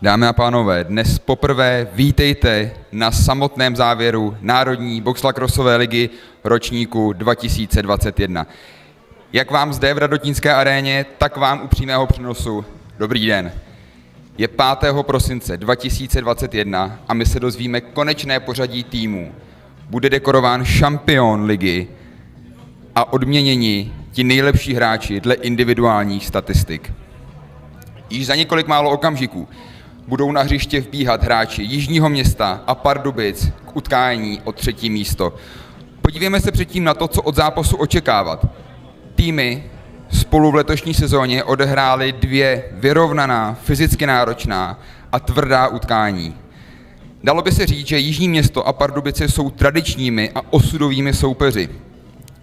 Dámy a pánové, dnes poprvé vítejte na samotném závěru Národní boxlakrosové ligy ročníku 2021. Jak vám zde v Radotínské aréně, tak vám u přímého přenosu dobrý den. Je 5. prosince 2021 a my se dozvíme konečné pořadí týmů. Bude dekorován šampion ligy a odměněni ti nejlepší hráči dle individuálních statistik. Již za několik málo okamžiků budou na hřiště vbíhat hráči Jižního Města a Pardubic k utkání o 3. místo. Podívejme se předtím na to, co od zápasu očekávat. Týmy spolu v letošní sezóně odehrály 2 vyrovnaná, fyzicky náročná a tvrdá utkání. Dalo by se říct, že Jižní Město a Pardubice jsou tradičními a osudovými soupeři,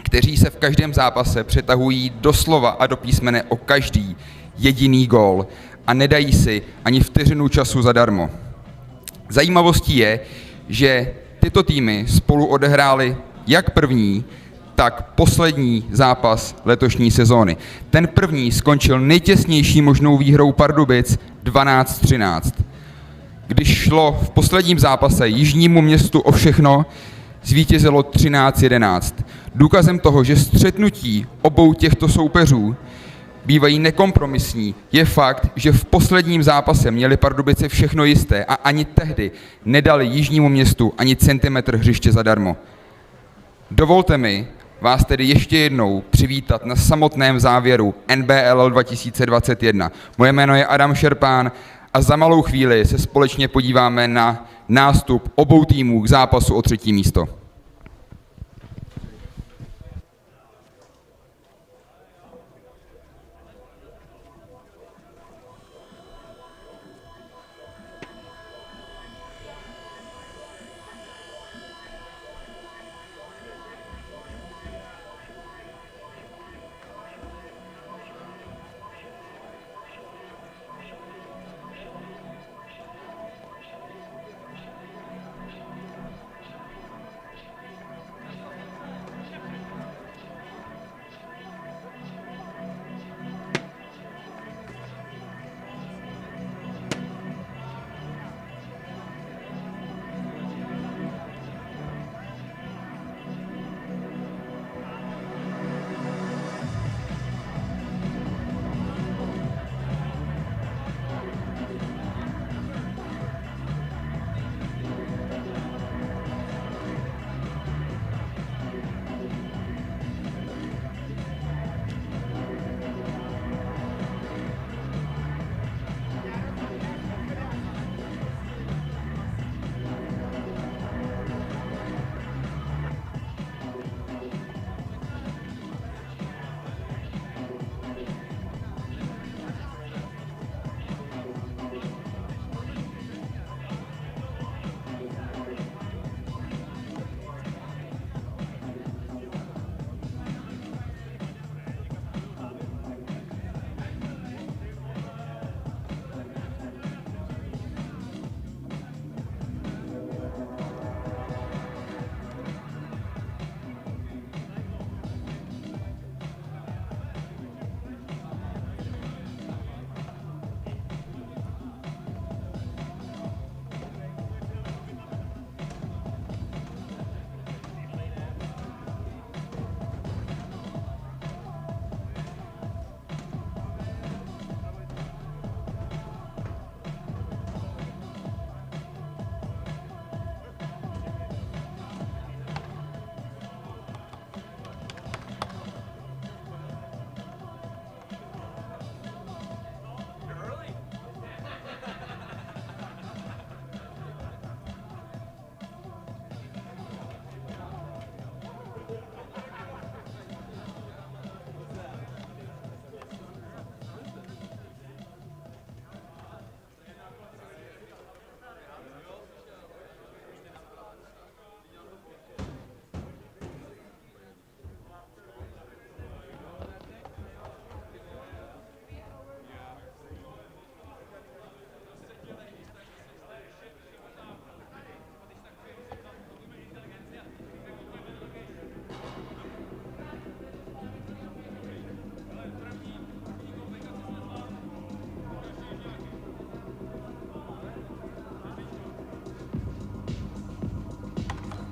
kteří se v každém zápase přetahují doslova a do písmene o každý jediný gól a nedají si ani vteřinu času zadarmo. Zajímavostí je, že tyto týmy spolu odehrály jak první, tak poslední zápas letošní sezóny. Ten první skončil nejtěsnější možnou výhrou Pardubic 12-13. Když šlo v posledním zápase Jižnímu Městu o všechno, zvítězilo 13-11. Důkazem toho, že střetnutí obou těchto soupeřů bývají nekompromisní, je fakt, že v posledním zápase měli Pardubice všechno jisté a ani tehdy nedali Jižnímu Městu ani centimetr hřiště zadarmo. Dovolte mi vás tedy ještě jednou přivítat na samotném závěru NBLL 2021. Moje jméno je Adam Šerpán a za malou chvíli se společně podíváme na nástup obou týmů k zápasu o 3. místo.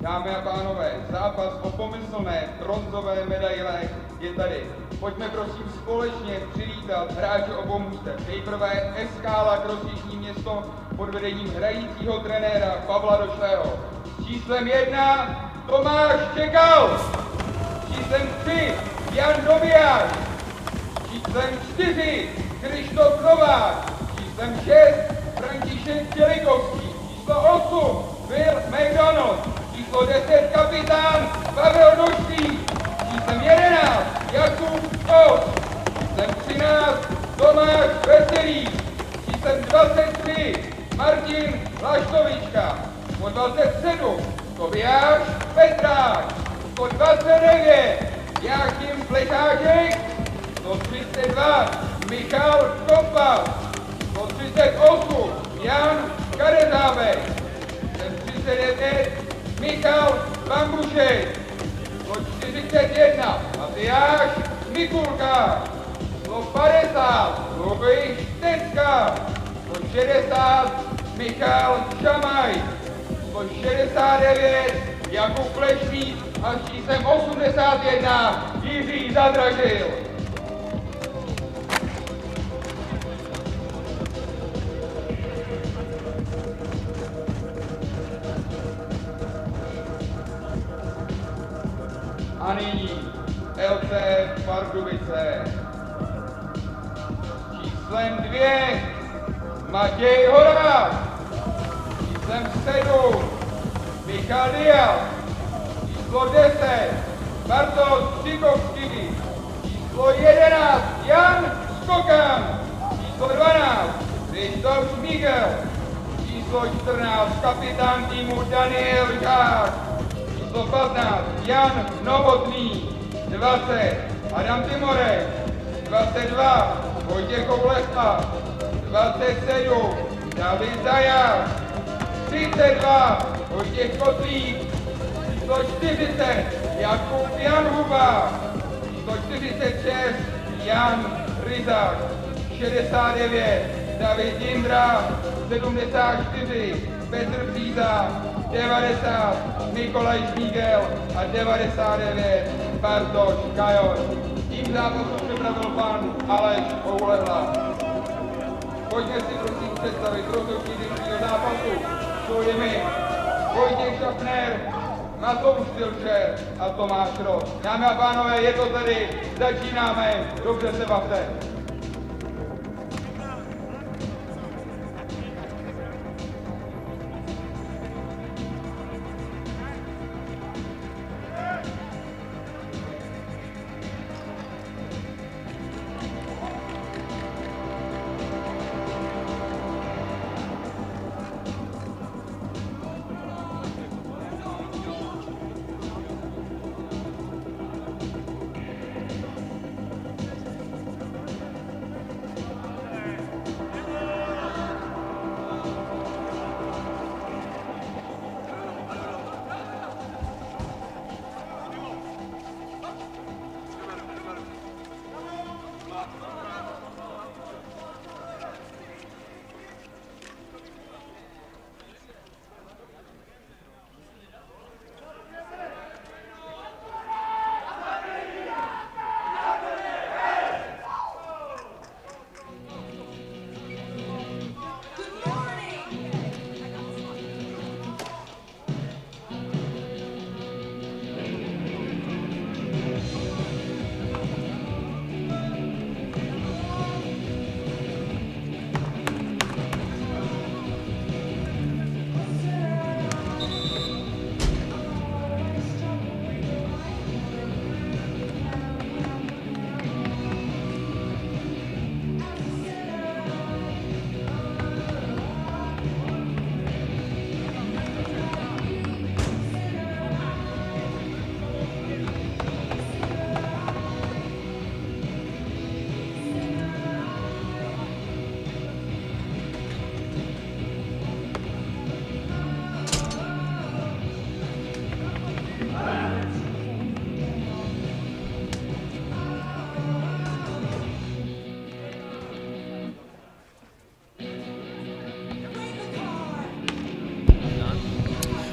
Dámy a pánové, zápas o pomyslné bronzové medaile je tady. Pojďme prosím společně přivítat hráče obou mužstev. Nejprve SK LAKROS JIŽNÍ město pod vedením hrajícího trenéra Pavla Došlého. S číslem 1 Tomáš Čekal. S číslem 3 Jan Dobijáš. S číslem 4 Krištof Novák. S číslem 6 František Tělikovský. Číslo 8 Will McDonald. Číslo 10 kapitán Pavel Došlý. Číslem 11 Jakub Os. Číslem 13 Tomáš Veselý. Číslem 23 Martin Laštovička. Číslo 27 Tobiáš Petráš. Číslo 29 Jáchym Plešáček. Číslo 32 Michal Kopas. Číslo 38 Jan Karezábek. Číslem 39 Michal Bambušek. Číslo 41 Matyáš Mikulka. Číslo 50 Lubiš Tecka. Číslo 60 Michal Šamaj. Číslo 69 Jakub Plešník a s číslem 81 Jiří Zadražil. A nyní LC Pardubice. Číslem 2 Matěj Horák. Číslem 7 Michal Diaz. Číslo 10 Bartoš Stříkovský. Číslo 11 Jan Skokan. Číslo 12 Krištof Šmígel. Číslo 14 kapitán týmu Daniel Žák. Číslo 15 Jan Novotný. 20 Adam Timorek. 22 Vojtěch Koulesta. 27 David Zajac. 32 Vojtěch Kotlík. Číslo 40 Jakub Janhuba. Číslo 46 Jan Ryzák. 69 David Jindra. 74 Petr Bříza. 90 Nikolaj Šmígel a 99 Bartoš Kajor. Tím zápasu připravil pan Aleš Oulehla. Pojďme si prosím představit rozhodčí dnešního zápasu. Jsou jimi Vojtěch Šafner, Matouš Silčer a Tomáš Ross. Dámy a pánové, je to tady, začínáme, dobře se bavte.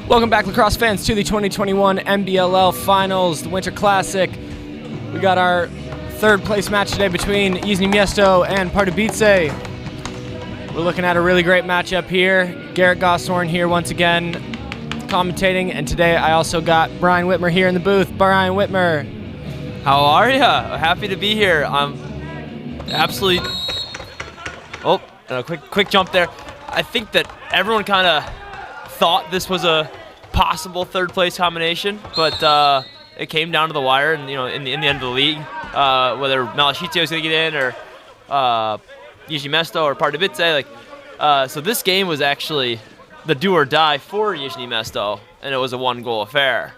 Welcome back, lacrosse fans, to the 2021 NBLL Finals, the Winter Classic. We got our third place match today between JIŽNÍ MÉSTO and PARDUBICE. We're looking at a really great matchup here. Garrett Gosshorn here once again commentating, and today I also got Brian Whitmer here in the booth. Brian Whitmer. How are ya? Happy to be here. I'm absolutely. Oh, quick jump there. I think that everyone kind of thought this was a possible third place combination, but it came down to the wire, and in the end of the league, whether Malashitio was going to get in or JIŽNÍ MÉSTO or PARDUBICE, so this game was actually the do or die for JIŽNÍ MÉSTO, and it was a one-goal affair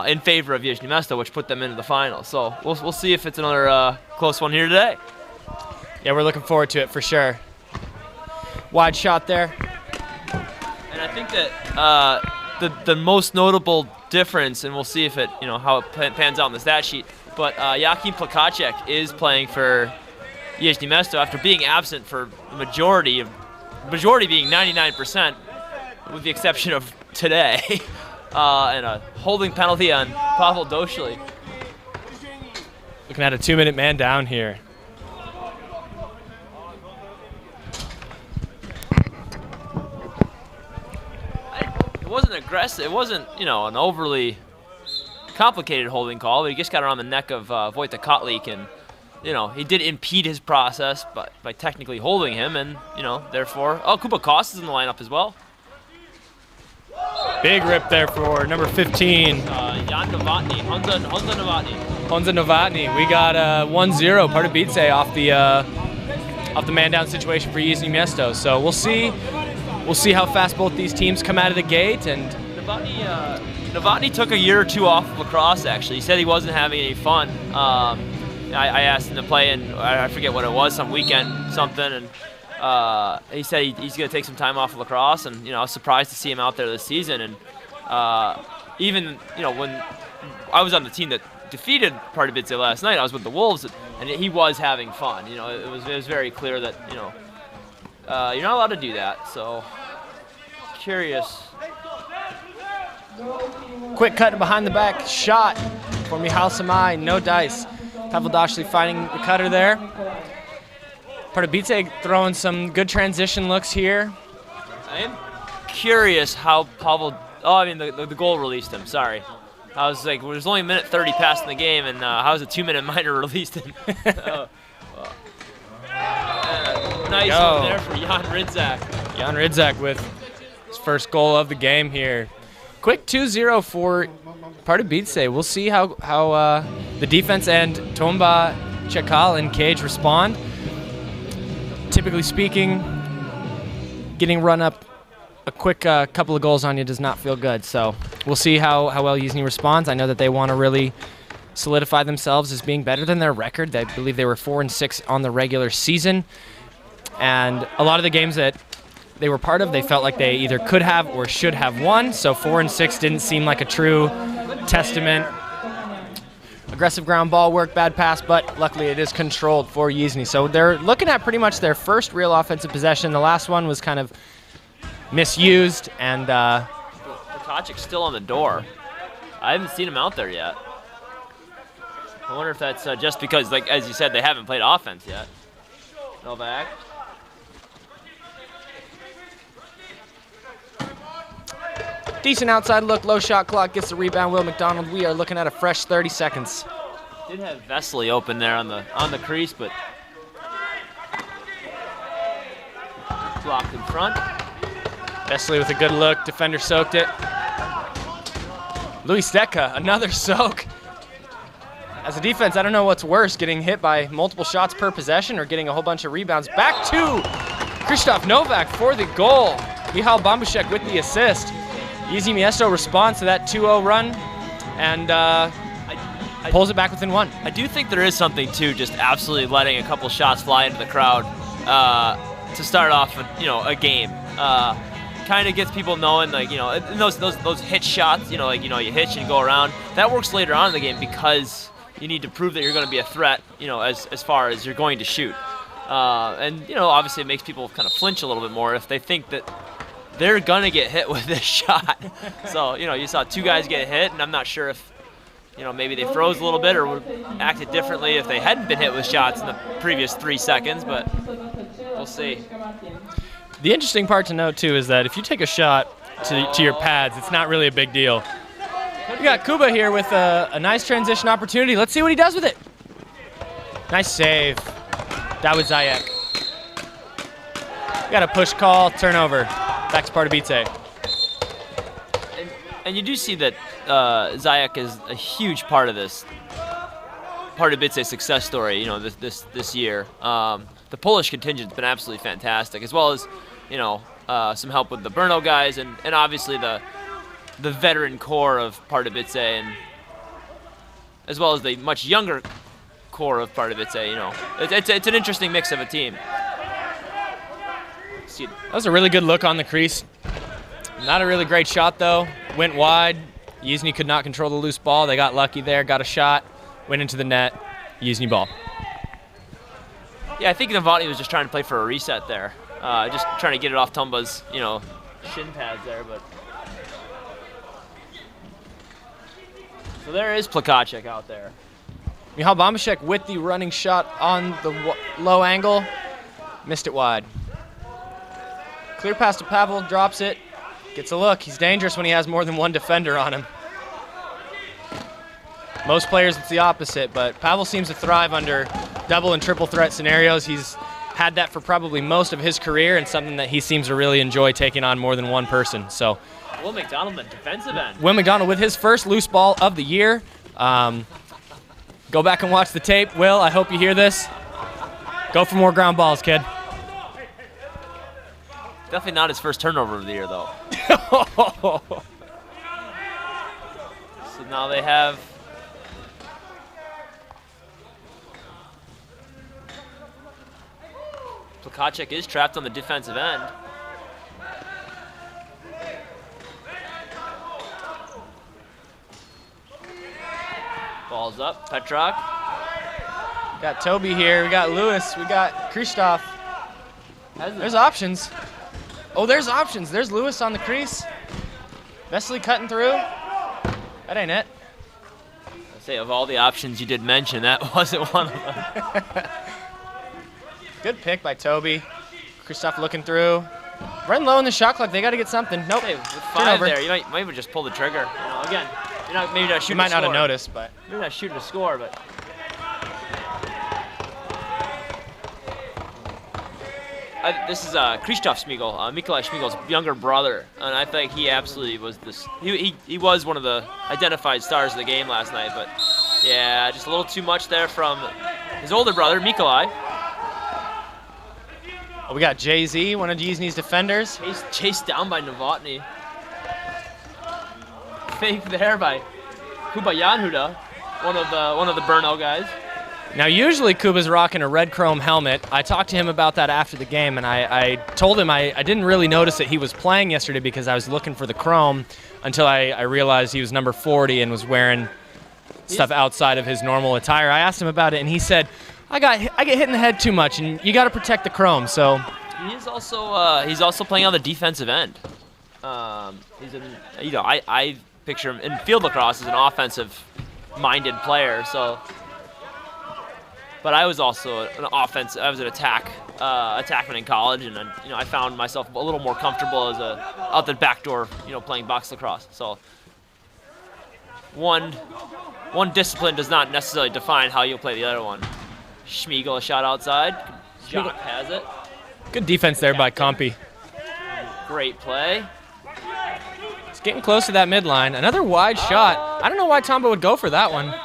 in favor of JIŽNÍ MÉSTO, which put them into the final. So we'll see if it's another close one here today. Yeah, we're looking forward to it for sure. Wide shot there. And I think that the most notable difference, and we'll see if it how it pans out in the stat sheet, but Jakub Plakacek is playing for JIŽNÍ MÉSTO after being absent for the majority being 99%, with the exception of today, and a holding penalty on Pavel Doshely. Looking at a 2-minute man down here. It wasn't aggressive. It wasn't, an overly complicated holding call, but he just got around the neck of Wojtek Kotlik, and he did impede his process by technically holding him, and therefore, Kuba Koss is in the lineup as well. Big rip there for number 15. Jan Novotny, Honza Novotny. Honza Novotny. We got 1-0 PARDUBICE off the man down situation for JIŽNÍ MÉSTO. So we'll see how fast both these teams come out of the gate. And Novotny took a year or two off of lacrosse. Actually, he said he wasn't having any fun. I asked him to play in, I forget what it was, some weekend something, and he said he's going to take some time off of lacrosse, and I was surprised to see him out there this season. And even when I was on the team that defeated PARDUBICE last night, I was with the Wolves, and he was having fun. It was very clear that you're not allowed to do that. So curious. Quick cut behind the back shot for Michal Samai, no dice. Pavel Doshely finding the cutter there. PARDUBICE throwing some good transition looks here. I am curious how Pavel. The goal released him. Sorry, I was like, there's only a minute 30 past in the game, and how's a 2-minute minor released him? Nice over there for Jan Ridzak. Jan Ridzak with his first goal of the game here. Quick 2-0 for PARDUBICE. We'll see how the defense and Tomba, Chekal, and Cage respond. Typically speaking, getting run up a quick couple of goals on you does not feel good. So we'll see how well JIŽNÍ responds. I know that they want to really solidify themselves as being better than their record. I believe they were 4-6 on the regular season. And a lot of the games that they were part of, they felt like they either could have or should have won. So 4-6 didn't seem like a true testament. Aggressive ground ball work, bad pass, but luckily it is controlled for JIŽNÍ. So they're looking at pretty much their first real offensive possession. The last one was kind of misused, and Plakacek's still on the door. I haven't seen him out there yet. I wonder if that's just because, as you said, they haven't played offense yet. Novak. Decent outside look, low shot clock, gets the rebound. Will McDonald. We are looking at a fresh 30 seconds. Did have Vesely open there on the crease, but blocked in front. Vesely with a good look. Defender soaked it. Louis Stecka, another soak. As a defense, I don't know what's worse, getting hit by multiple shots per possession or getting a whole bunch of rebounds. Back to Krzysztof Novak for the goal. Michal Bambushek with the assist. JIŽNÍ MÉSTO responds to that 2-0 run and pulls it back within one. I do think there is something to just absolutely letting a couple shots fly into the crowd to start off a game. Kind of gets people knowing, those hit shots, you hitch and you go around. That works later on in the game because you need to prove that you're going to be a threat, as far as you're going to shoot. And obviously it makes people kind of flinch a little bit more if they think that they're gonna get hit with this shot. So, you know, you saw 2 guys get hit, and I'm not sure if, you know, maybe they froze a little bit or would have acted differently if they hadn't been hit with shots in the previous 3 seconds, but we'll see. The interesting part to note, too, is that if you take a shot to your pads, it's not really a big deal. We got Kuba here with a nice transition opportunity. Let's see what he does with it. Nice save. Dawid Zayek. Got a push call, turnover. Back to Pardubice. And you do see that Zayek is a huge part of this Pardubice success story, you know, this year. The Polish contingent's been absolutely fantastic, as well as, you know, some help with the Brno guys, and obviously the veteran core of Pardubice, and as well as the much younger core of Pardubice. You know, it's an interesting mix of a team. That was a really good look on the crease. Not a really great shot, though. Went wide. JIŽNÍ could not control the loose ball. They got lucky there, got a shot, went into the net. JIŽNÍ ball. Yeah, I think Novotny was just trying to play for a reset there. Just trying to get it off Tomba's, you know, shin pads there. But so there is Plakacek out there. Michal Bombashek with the running shot on the low angle. Missed it wide. Clear pass to Pavel, drops it. Gets a look. He's dangerous when he has more than one defender on him. Most players, it's the opposite, but Pavel seems to thrive under double and triple threat scenarios. He's had that for probably most of his career, and something that he seems to really enjoy, taking on more than one person. So, Will McDonald, the defensive end. Will McDonald with his first loose ball of the year. Go back and watch the tape. Will, I hope you hear this. Go for more ground balls, kid. Definitely not his first turnover of the year, though. So now they have Plakacek is trapped on the defensive end. Ball's up, Petrok. Got Toby here, we got Lewis, we got Krzysztof. There's options. Oh, there's options. There's Lewis on the crease. Vesely cutting through. That ain't it. I say, of all the options you did mention, that wasn't one of them. Good pick by Toby. Krzysztof looking through. Running low in the shot clock. They got to get something. Nope. Hey, with 5 there, you might even just pull the trigger. You know, again, you're not maybe not shooting. You might not have noticed, but maybe not shooting a score, but. This is Krzysztof Śmigel, Mikolaj Śmigel's younger brother, and I think he absolutely was this. He was one of the identified stars of the game last night, but yeah, just a little too much there from his older brother, Mikolaj. Oh, we got JZ, one of JIŽNÍ's defenders. Chased down by Novotny. Fake there by Kuba Janhuda, one of the Brno guys. Now, usually Kuba's rocking a red chrome helmet. I talked to him about that after the game, and I told him I didn't really notice that he was playing yesterday because I was looking for the chrome until I realized he was number 40 and was wearing stuff outside of his normal attire. I asked him about it, and he said, I get hit in the head too much, and you got to protect the chrome. So he's also playing on the defensive end. I picture him in field lacrosse as an offensive-minded player. So. But I was also an offense. I was an attackman in college, and I found myself a little more comfortable as out the back door, playing box lacrosse. So one discipline does not necessarily define how you'll play the other one. Śmigel, a shot outside. Jock has it. Good defense there by Compy. Great play. It's getting close to that midline. Another wide shot. I don't know why Tomba would go for that one.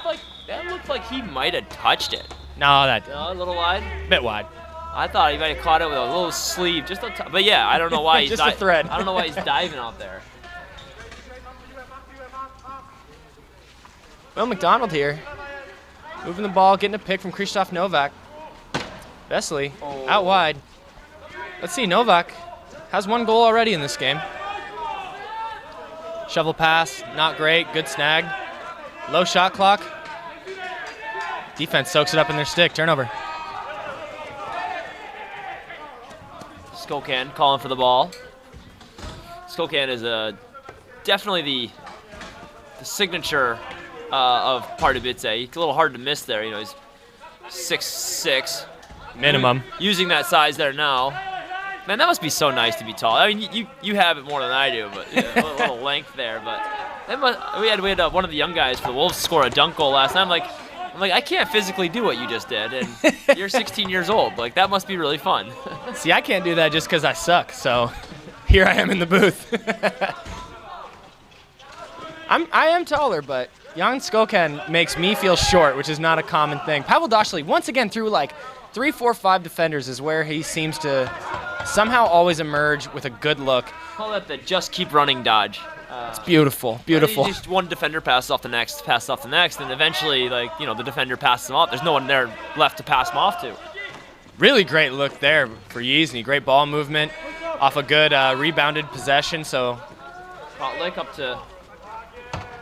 That looked like he might have touched it. No, a little wide. Bit wide. I thought he might have caught it with a little sleeve, just but yeah, I don't know why he's just a thread. I don't know why he's diving out there. Will McDonald here, moving the ball, getting a pick from Krzysztof Novak. Vesely out wide. Let's see, Novak has 1 goal already in this game. Shovel pass, not great. Good snag. Low shot clock. Defense soaks it up in their stick. Turnover. Skokan calling for the ball. Skokan is definitely the signature of Pardubice. He's a little hard to miss there. You know, he's 6'6". Minimum. Using that size there now. Man, that must be so nice to be tall. I mean, you have it more than I do, but a little length there. But we had one of the young guys for the Wolves score a dunk goal last night. I'm like, I can't physically do what you just did, and you're 16 years old. Like, that must be really fun. See, I can't do that just because I suck. So here I am in the booth. I am taller, but Jan Skokan makes me feel short, which is not a common thing. Pavel Dashley, once again, through like 3, 4, 5 defenders is where he seems to somehow always emerge with a good look. Call that the just keep running dodge. It's beautiful, beautiful. Just one defender passes off the next, and eventually, like, you know, the defender passes him off. There's no one there left to pass him off to. Really great look there for JIŽNÍ. Great ball movement off a good rebounded possession. So, Kotlik up to,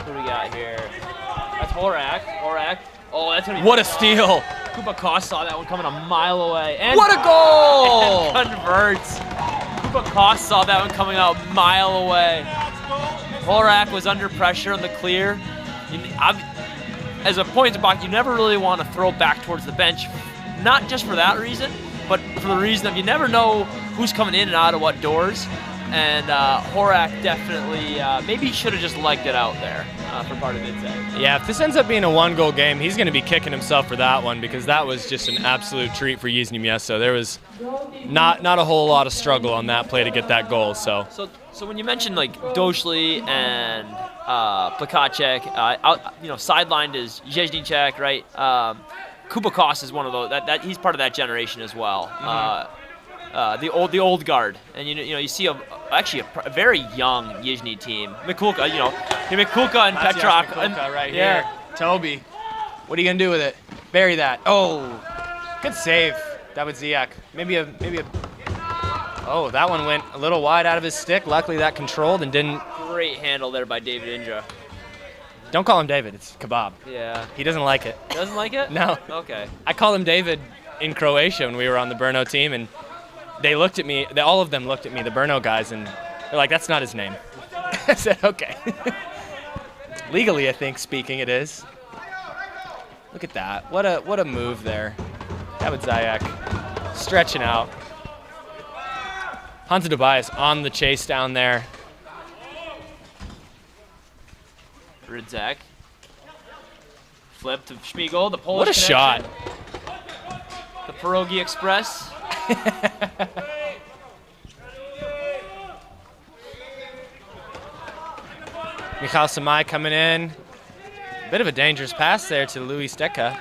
who do we got here? That's Horak. Oh, that's gonna be what a steal! Kubakos saw that one coming a mile away. And What a goal! And converts. Kubakos saw that one coming out a mile away. Horak was under pressure on the clear. As a point to back, you never really want to throw back towards the bench, not just for that reason, but for the reason of you never know who's coming in and out of what doors. And Horak definitely, maybe he should have just legged it out there for Pardubice. Yeah, if this ends up being a 1-goal game, he's going to be kicking himself for that one because that was just an absolute treat for JIŽNÍ MĽSTO. There was not a whole lot of struggle on that play to get that goal. So when you mentioned like Doshli and Plakacek, sidelined is JIŽNÍček, right? Kubakos is one of those. That he's part of that generation as well. The old guard, and you see actually a very young JIŽNÍ team. Mikulka, Mikulka and that's Petrak. Mikulka right here. Toby, what are you gonna do with it? Bury that. Oh, good save. That was Ziak. Maybe a. Oh, that one went a little wide out of his stick. Luckily that controlled and didn't. Great handle there by David Indra. Don't call him David. It's Kebab. Yeah. He doesn't like it. Doesn't like it? No. Okay. I call him David in Croatia when we were on the Brno team, and they looked at me. All of them looked at me, the Brno guys, and they're like, "That's not his name." I said, "Okay." Legally, I think speaking, it is. Look at that. What a move there. That was Zayak stretching out. Hansa Tobias on the chase down there. Rydzek. Flip to Schmiegel, the Polish What a connection. shot. The Pierogi Express. Michal Samai coming in. Bit of a dangerous pass there to Louis Steka.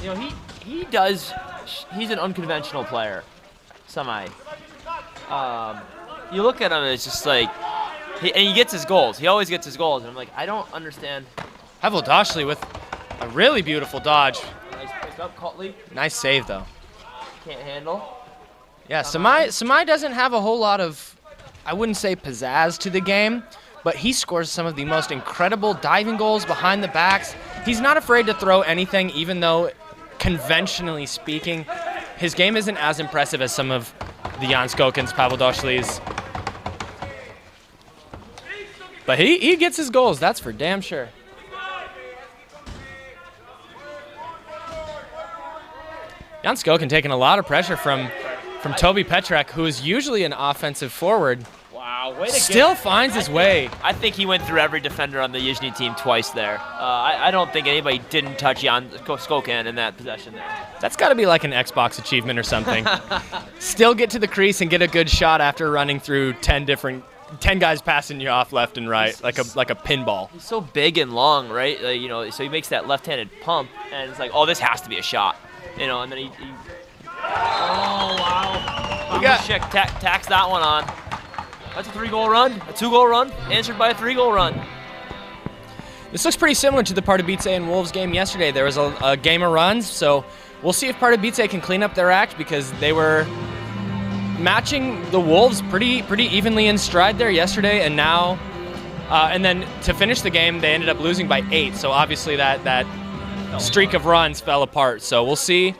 You know, he's an unconventional player, Samai. You look at him and it's just like, he gets his goals. He always gets his goals. And I'm like, I don't understand. Pavel Dashley with a really beautiful dodge. Nice pick up, Kotley. Nice save, though. Can't handle. Yeah, Samai doesn't have a whole lot of, I wouldn't say pizzazz to the game, but he scores some of the most incredible diving goals behind the backs. He's not afraid to throw anything, even though, conventionally speaking, his game isn't as impressive as some of the Jan Skokans, Pavel Dashley's. But he gets his goals, that's for damn sure. Jan Skokan taking a lot of pressure from Toby Petrak, who is usually an offensive forward. Wow, way to Still finds his way. I think he went through every defender on the JIŽNÍ team twice there. I don't think anybody didn't touch Jan Skokan in that possession there. That's got to be like an Xbox achievement or something. Still get to the crease and get a good shot after running through 10 guys passing you off left and right, like a pinball. He's so big and long, right? So he makes that left-handed pump, and it's like, oh, this has to be a shot. And then he oh, wow. We got tacks that one on. That's a 3-goal run, a 2-goal run, answered by a 3-goal run. This looks pretty similar to the Pardubice and Wolves game yesterday. There was a game of runs, so we'll see if Pardubice can clean up their act because they were matching the Wolves pretty evenly in stride there yesterday, and now, and then to finish the game, they ended up losing by 8. So obviously that streak of runs fell apart. So we'll see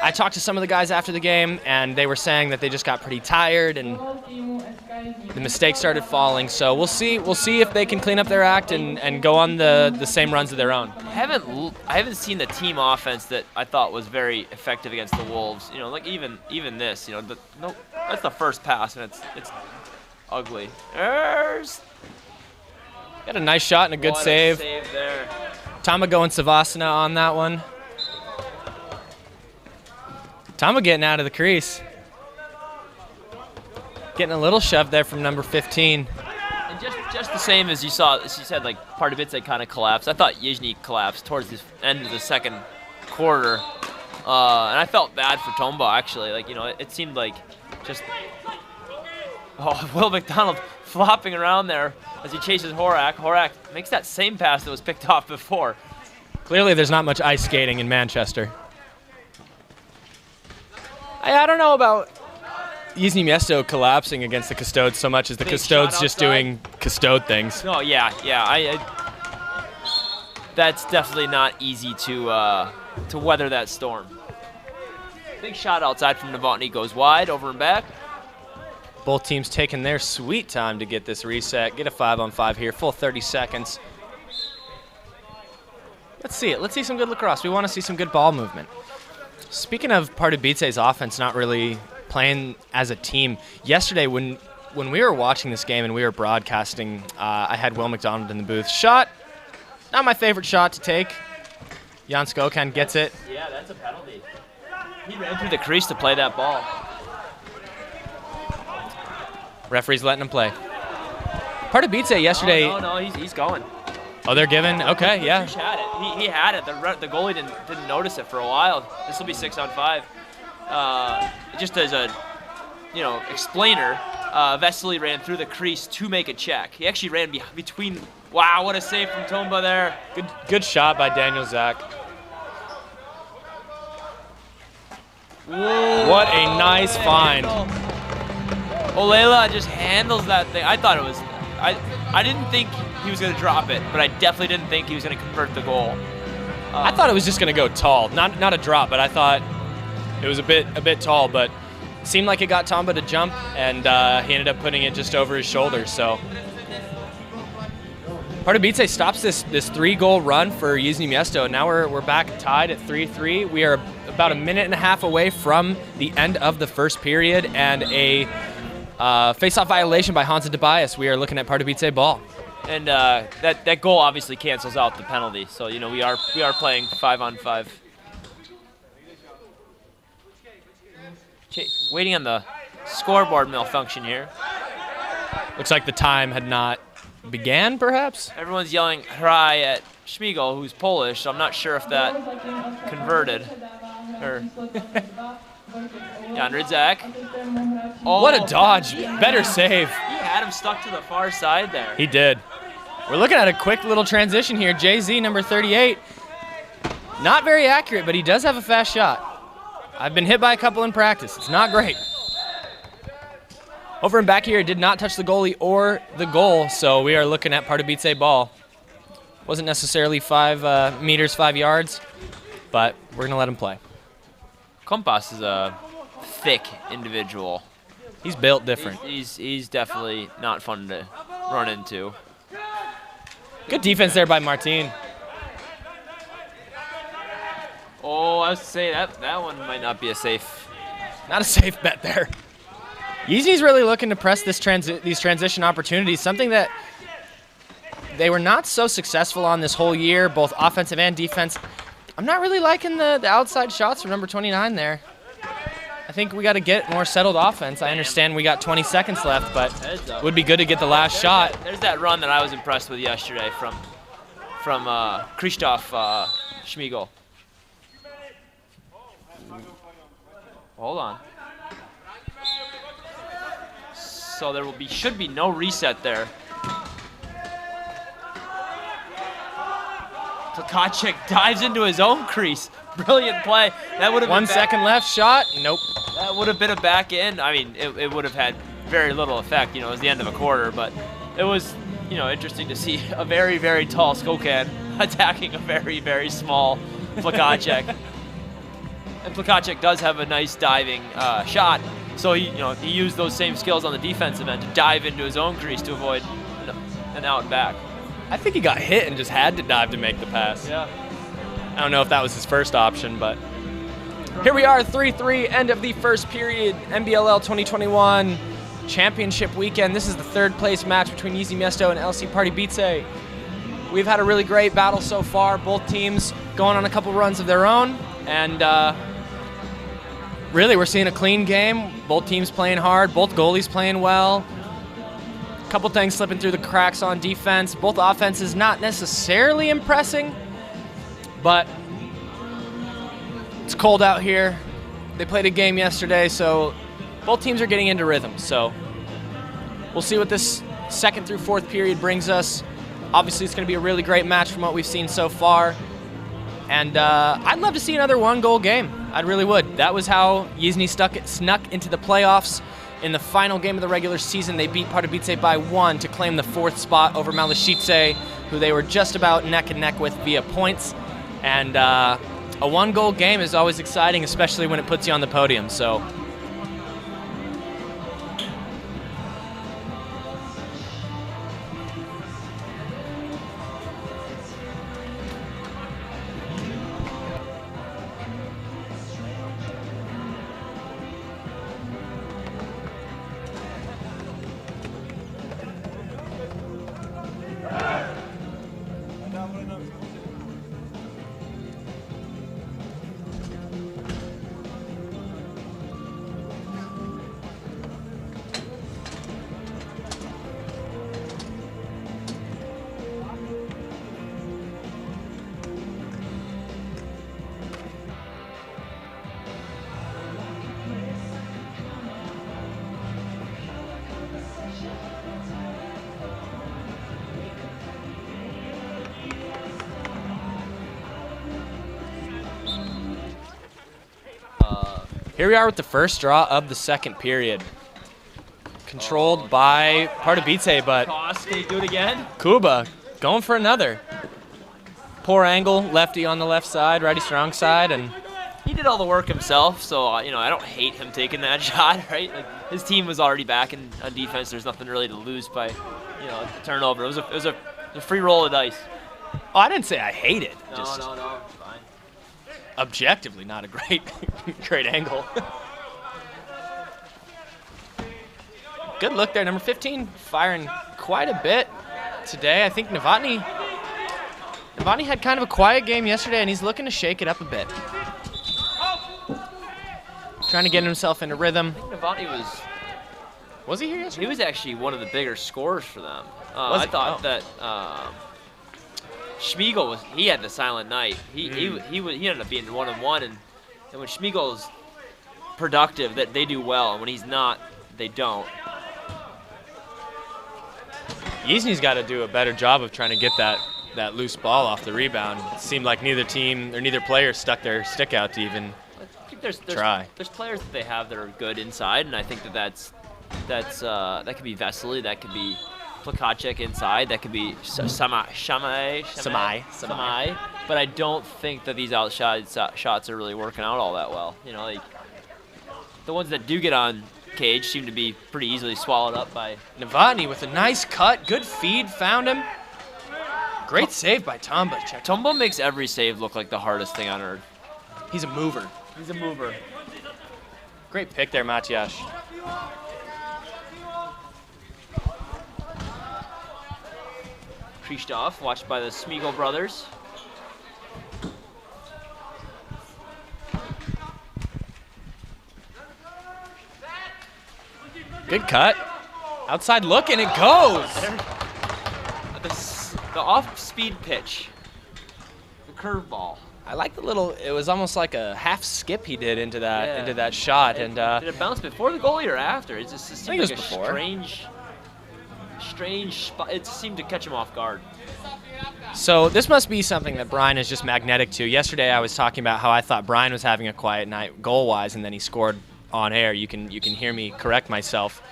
I talked to some of the guys after the game, and they were saying that they just got pretty tired and the mistakes started falling. So we'll see if they can clean up their act and go on the same runs of their own. I haven't seen the team offense that I thought was very effective against the Wolves. You know, like even this. You know, that's the first pass, and it's ugly. Got a nice shot and a good save. There. Tama going Savasana on that one. Tama getting out of the crease. Getting a little shove there from number 15. And just the same as you saw, as you said, like Pardubice kind of collapsed. I thought JIŽNÍ collapsed towards the end of the second quarter. And I felt bad for Tomba, actually. Like, you know, it seemed like just Will McDonald flopping around there as he chases Horak. Horak makes that same pass that was picked off before. Clearly there's not much ice skating in Manchester. I don't know about JIŽNÍ MÉSTO collapsing against the Custodes so much as the Custodes just doing Custode things. No, yeah. That's definitely not easy to weather that storm. Big shot outside from Novotny goes wide, over and back. Both teams taking their sweet time to get this reset. Get a 5-on-5 here, full 30 seconds. Let's see it. Let's see some good lacrosse. We want to see some good ball movement. Speaking of Pardubice's offense not really playing as a team, yesterday when we were watching this game and we were broadcasting, I had Will McDonald in the booth. Shot, not my favorite shot to take. Jan Skokan gets it. Yeah, that's a penalty. He ran through the crease to play that ball. Referee's letting him play. Pardubice yesterday. No, he's going. Oh, they're giving? Okay, yeah. He had it. He had it. The goalie didn't notice it for a while. This will be 6-on-5. Just as a, explainer, Vesely ran through the crease to make a check. He actually ran between. Wow, what a save from Tomba there. Good shot by Daniel Zach. Whoa. What a nice find. Olela just handles that thing. I thought it was. I didn't think he was going to drop it, but I definitely didn't think he was going to convert the goal. I thought it was just going to go tall, not a drop, but I thought it was a bit tall, but seemed like it got Tomba to jump, and he ended up putting it just over his shoulder. So Pardubice stops this 3-goal run for JIŽNÍ MÉSTO, and now we're back tied at 3-3. We are about a minute and a half away from the end of the first period, and a face-off violation by Hansa Tobias. We are looking at Pardubice ball. And that goal obviously cancels out the penalty. So, we are playing 5-on-5. Waiting on the scoreboard malfunction here. Looks like the time had not began, perhaps? Everyone's yelling "Hraj" at Schmiegel, who's Polish, so I'm not sure if that converted. Jan Rydzak. Oh, what a dodge. Better save. He had him stuck to the far side there. He did. We're looking at a quick little transition here. JZ, number 38. Not very accurate, but he does have a fast shot. I've been hit by a couple in practice. It's not great. Over and back here, it did not touch the goalie or the goal, so we are looking at Pardubice ball. Wasn't necessarily 5 meters, 5 yards, but we're going to let him play. Kompas is a thick individual. He's built different. He's definitely not fun to run into. Good defense there by Martin. Oh, I was to say that one might not be a safe. Not a safe bet there. JIŽNÍ's really looking to press these transition opportunities, something that they were not so successful on this whole year, both offensive and defense. I'm not really liking the outside shots from number 29 there. I think we got to get more settled offense. I understand we got 20 seconds left, but it would be good to get the last shot. There's that run that I was impressed with yesterday from Krzysztof Schmiegel. Hold on. So there should be no reset there. Tkachuk dives into his own crease. Brilliant play. That would have 1 second left. Shot. Nope. That would have been a back end. I mean, it would have had very little effect. It was the end of a quarter, but it was, interesting to see a very, very tall Skokan attacking a very, very small Tkachuk. And Plakacek does have a nice diving shot, so he used those same skills on the defensive end to dive into his own crease to avoid an out and back. I think he got hit and just had to dive to make the pass. Yeah. I don't know if that was his first option, but here we are, 3-3, end of the first period, NBLL 2021 championship weekend. This is the third place match between JIŽNÍ MÉSTO and LC PARDUBICE. We've had a really great battle so far, both teams going on a couple runs of their own, and really we're seeing a clean game, both teams playing hard, both goalies playing well. Couple things slipping through the cracks on defense. Both offenses not necessarily impressing, but it's cold out here. They played a game yesterday, so both teams are getting into rhythm. So we'll see what this second through fourth period brings us. Obviously, it's going to be a really great match from what we've seen so far. And I'd love to see another one-goal game. I really would. That was how JIŽNÍ snuck into the playoffs. In the final game of the regular season, they beat Pardubice by 1 to claim the 4th spot over Małaszyce, who they were just about neck and neck with via points. And a one-goal game is always exciting, especially when it puts you on the podium. So here we are with the first draw of the second period. Controlled by Pardubice, but Toss, can he do it again? Kuba going for another. Poor angle, lefty on the left side, righty strong side, and He did all the work himself, so I don't hate him taking that shot, right? Like, his team was already back on defense. There's nothing really to lose by, a turnover. It was a free roll of dice. oh, I didn't say I hate it. No, Just no, it's fine. objectively not a great great angle. Good look there, number 15 firing quite a bit today. I think Novotny had kind of a quiet game yesterday, and he's looking to shake it up a bit. Trying to get himself into rhythm. I think Novotny Was he here yesterday? he was actually one of the bigger scorers for them. Was I he? thought Oh. that Schmiegel he had the silent night. He ended up being 1-1, and when Schmiegel's productive, that they do well, and when he's not, they don't. JIŽNÍ's got to do a better job of trying to get that loose ball off the rebound. It seemed like neither team or neither player stuck their stick out to even I think there's try. There's players that they have that are good inside, and I think that could be Vesely, that could be Plakacek inside, that could be Samai. But I don't think that these outside shots are really working out all that well. Like the ones that do get on cage seem to be pretty easily swallowed up by Novotny with a nice cut, good feed, found him. Great save by Tomba. Check. Tomba makes every save look like the hardest thing on earth. He's a mover. He's a mover. Great pick there, Matias. Krzysztof, watched by the Schmiegel brothers. Good cut. Outside look, and it goes. The off-speed pitch. The curveball. I like the little, it was almost like a half skip he did into that shot. Did And it bounce before the goalie or after? It just seemed think it was like before. strange spot. It seemed to catch him off guard. so this must be something that Brian is just magnetic to. Yesterday I was talking about how I thought Brian was having a quiet night goal-wise, and then he scored on air. You can hear me correct myself.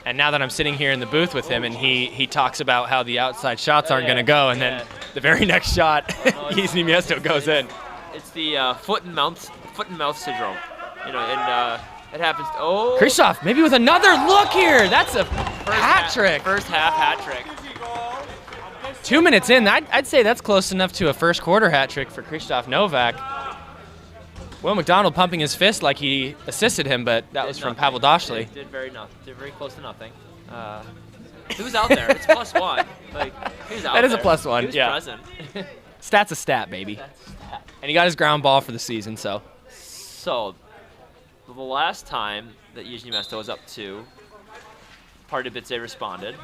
And now that I'm sitting here in the booth with him, and he talks about how the outside shots aren't going to go, and then the very next shot, JIŽNÍ MÉSTO goes in. It's the foot and foot and mouth syndrome. You know, and it happens. Oh, Krzysztof, maybe with another look here. That's a hat trick. First half hat trick. 2 minutes in, I'd say that's close enough to a first quarter hat trick for Krzysztof Novak. Will McDonald pumping his fist like he assisted him, but that was from Pavel Doshly. Did very close to nothing. He was out there. It's +1. Like, he was out That is a there. +1, He was yeah. present. Stat's a stat, baby. That's a stat. And he got his ground ball for the season, so. So, the last time that JIŽNÍ MÉSTO was up 2, Pardubice responded.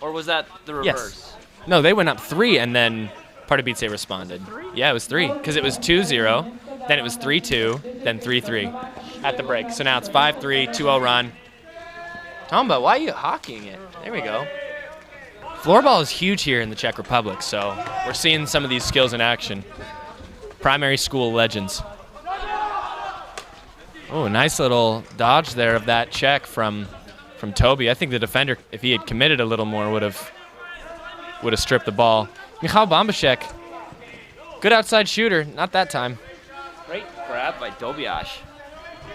Or was that the reverse? Yes. No, they went up 3 and then Pardubice responded. 3? Yeah, it was 3 because it was 2-0, then it was 3-2, then 3-3 at the break. So now it's 5-3, 2-0 run. Tomba, why are you hockeying it? There we go. Floorball is huge here in the Czech Republic, so we're seeing some of these skills in action. Primary school legends. Oh, nice little dodge there of that check from Toby. I think the defender, if he had committed a little more, would have stripped the ball. Michal Bombashek, good outside shooter, not that time. Great grab by Dobiash.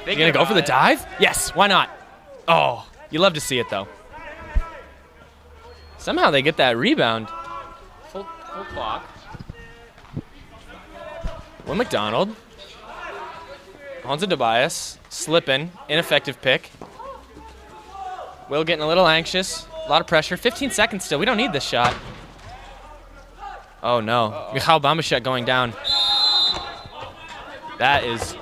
You gonna go for the dive? Yes, why not? Oh, you love to see it though. Somehow they get that rebound. Full clock. Will McDonald. Onto Tobias, slipping, ineffective pick. Will getting a little anxious, a lot of pressure. 15 seconds still, we don't need this shot. Oh no, Michal Bombashek going down. That is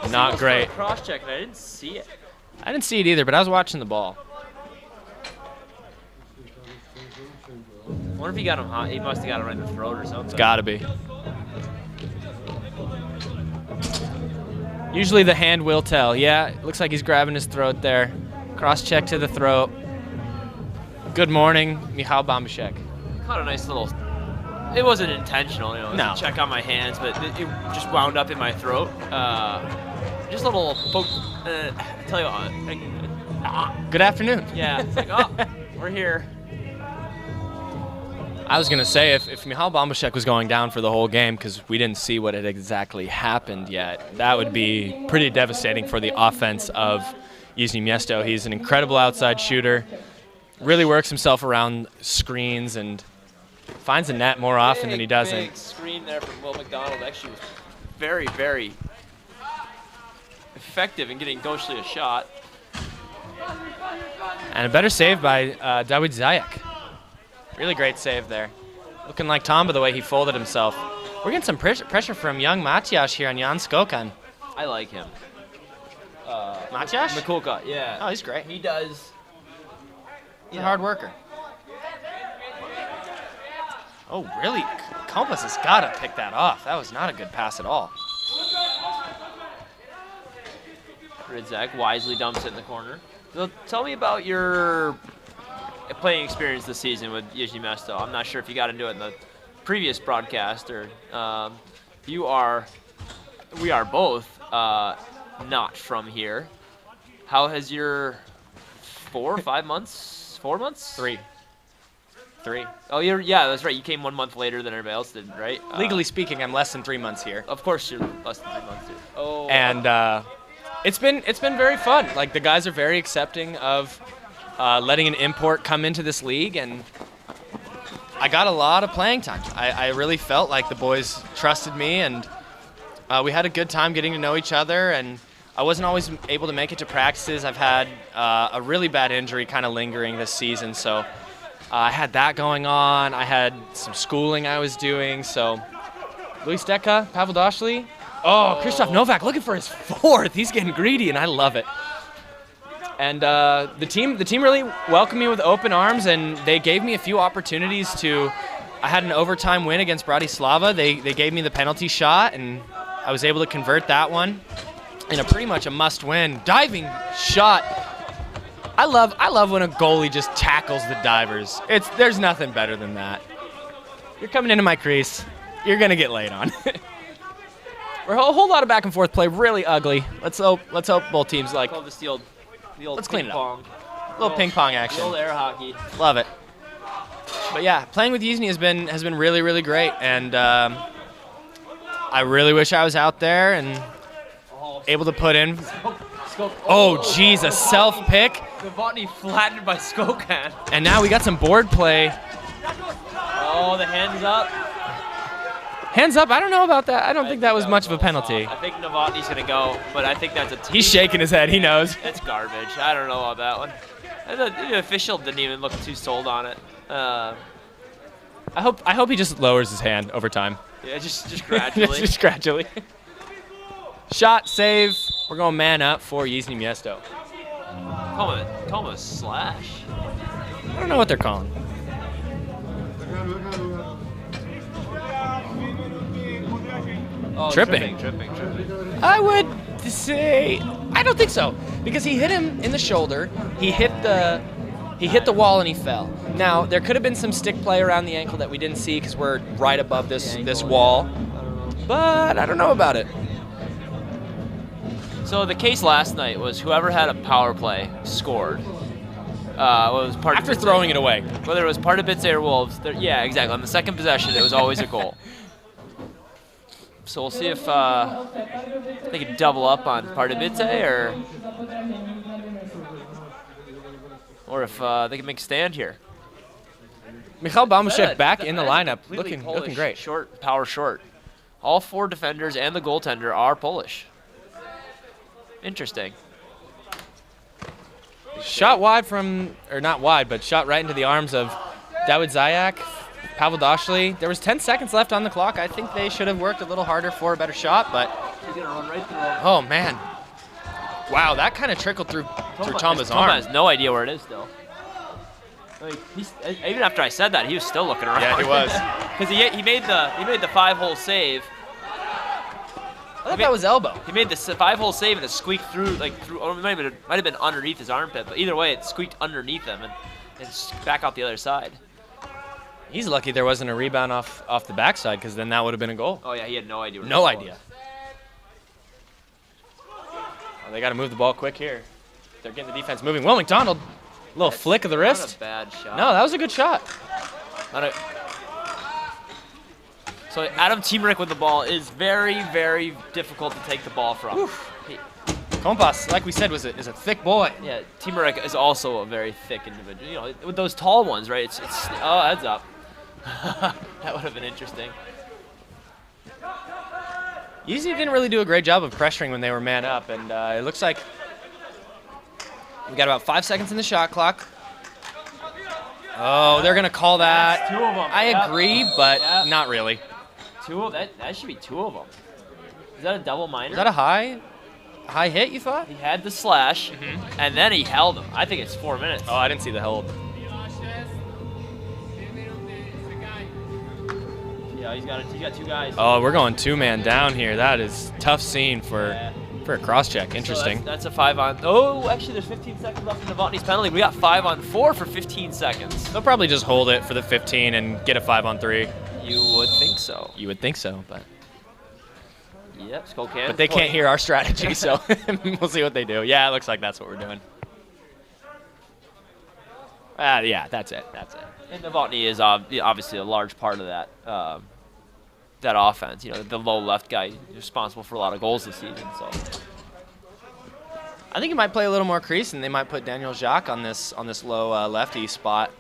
not great. Cross check, and I didn't see it. I didn't see it either, but I was watching the ball. I wonder if he got him hot. He must have got him right in the throat or something. It's gotta be. Usually the hand will tell. Yeah, it looks like he's grabbing his throat there. Cross check to the throat. Good morning, Michal Bombashek. Caught a nice little. It wasn't intentional, you know. It was No. a check on my hands, but it just wound up in my throat. Just a little poke. I tell you what. Good afternoon. Yeah, it's like, oh, we're here. I was going to say, if Michal Bombashek was going down for the whole game, because we didn't see what had exactly happened yet, that would be pretty devastating for the offense of JIŽNÍ MÉSTO. He's an incredible outside shooter, really works himself around screens and finds the net more often than he doesn't. Big screen there from Will McDonald actually was very, very effective in getting Doshly a shot. And a better save by Dawid Zayek. Really great save there. Looking like Tomba the way he folded himself. We're getting some pressure from young Matias here on Jan Skokan. I like him. Matias? Mikulka, yeah. Oh, he's great. He does. He's a hard worker. Oh, really? Kompas has got to pick that off. That was not a good pass at all. Ridzak wisely dumps it in the corner. So tell me about your playing experience this season with JIŽNÍ MÉSTO. I'm not sure if you got into it in the previous broadcast or we are both not from here. How has your 4 or 5 months? 4 months? 3. Oh, yeah, that's right. You came 1 month later than everybody else did, right? Legally speaking, I'm less than 3 months here. Of course, you're less than 3 months, dude. Oh. And it's been very fun. Like, the guys are very accepting of letting an import come into this league, and I got a lot of playing time. I really felt like the boys trusted me, and we had a good time getting to know each other, and I wasn't always able to make it to practices. I've had a really bad injury kind of lingering this season, so I had that going on. I had some schooling I was doing, so Luis Deka, Pavel Doshly. Oh, Krzysztof Novak looking for his 4th. He's getting greedy, and I love it. And the team really welcomed me with open arms, and they gave me a few opportunities to. I had an overtime win against Bratislava. They gave me the penalty shot, and I was able to convert that one in a pretty much a must-win diving shot. I love when a goalie just tackles the divers. There's nothing better than that. You're coming into my crease. You're gonna get laid on. We're a whole lot of back and forth play, really ugly. Let's hope both teams like. Call this the old Let's clean it up. pong. Little ping pong The action. old air hockey. Love it. But yeah, playing with JIŽNÍ has been really, really great, and I really wish I was out there and able to put in. Oh, jeez, a self-pick. Novotny flattened by Skokan. And now we got some board play. Oh, the hands up. Hands up, I don't know about that. I don't think that was much of a penalty. I think Novotny's going to go, but I think that's a He's shaking his head, he knows. It's garbage. I don't know about that one. And the official didn't even look too sold on it. I hope he just lowers his hand over time. Yeah, just gradually. Just gradually. Shot, save. We're going man up for JIŽNÍ Město. Call him a slash. I don't know what they're calling. Oh, Tripping. I would say I don't think so, because he hit him in the shoulder. He hit the wall and he fell. Now there could have been some stick play around the ankle that we didn't see because we're right above this wall. But I don't know about it. So the case last night was whoever had a power play scored. Was After throwing it away. Whether it was Pardubice or Wolves, yeah, exactly. On the second possession, it was always a goal. So we'll see if they can double up on Pardubice or if they can make a stand here. Michal Bamushek back in the lineup, looking great. Power short. All 4 defenders and the goaltender are Polish. Interesting. Shot wide from, or not wide, but shot right into the arms of Dawid Zayak, Pavel Doshli. There was 10 seconds left on the clock. I think they should have worked a little harder for a better shot, but He's gonna run right through him. Oh man. Wow, that kind of trickled through Tomba's arm. Tomba has no idea where it is still. Like, even after I said that, he was still looking around. Yeah, he was. Because he made the 5-hole save. I thought that was elbow. He made the 5-hole save and it squeaked through, or it might have been underneath his armpit, but either way, it squeaked underneath him and back out the other side. He's lucky there wasn't a rebound off the backside, because then that would have been a goal. Oh yeah, he had no idea. No idea. Oh, they got to move the ball quick here. They're getting the defense moving. Will McDonald, little flick of the wrist. Not a bad shot. No, that was a good shot. So Adam Timurek with the ball is very, very difficult to take the ball from. Kompas, like we said, is a thick boy. Yeah, Timurek is also a very thick individual. You know, with those tall ones, right? It's oh, heads up. That would have been interesting. JIŽNÍ didn't really do a great job of pressuring when they were man up, and it looks like we got about 5 seconds in the shot clock. Oh, they're gonna call that. That's 2 of them. I agree, but not really. That should be 2 of them. Is that a double minor? Is that a high hit, you thought? He had the slash, and then he held him. I think it's 4 minutes. Oh, I didn't see the hold. Yeah, he's got 2 guys. Oh, we're going 2-man down here. That is tough scene for a cross-check. Interesting. So that's a 5-on. Oh, actually, there's 15 seconds left in Novotny's penalty. We got 5-on-4 for 15 seconds. They'll probably just hold it for the 15 and get a 5-on-3. You would think so. You would think so, but... Yep, Skokan. But they can't hear our strategy, so we'll see what they do. Yeah, it looks like that's what we're doing. Yeah, that's it. And Novotny is obviously a large part of that that offense. You know, the low left guy responsible for a lot of goals this season. So I think he might play a little more crease, and they might put Daniel Jacques on this low lefty spot.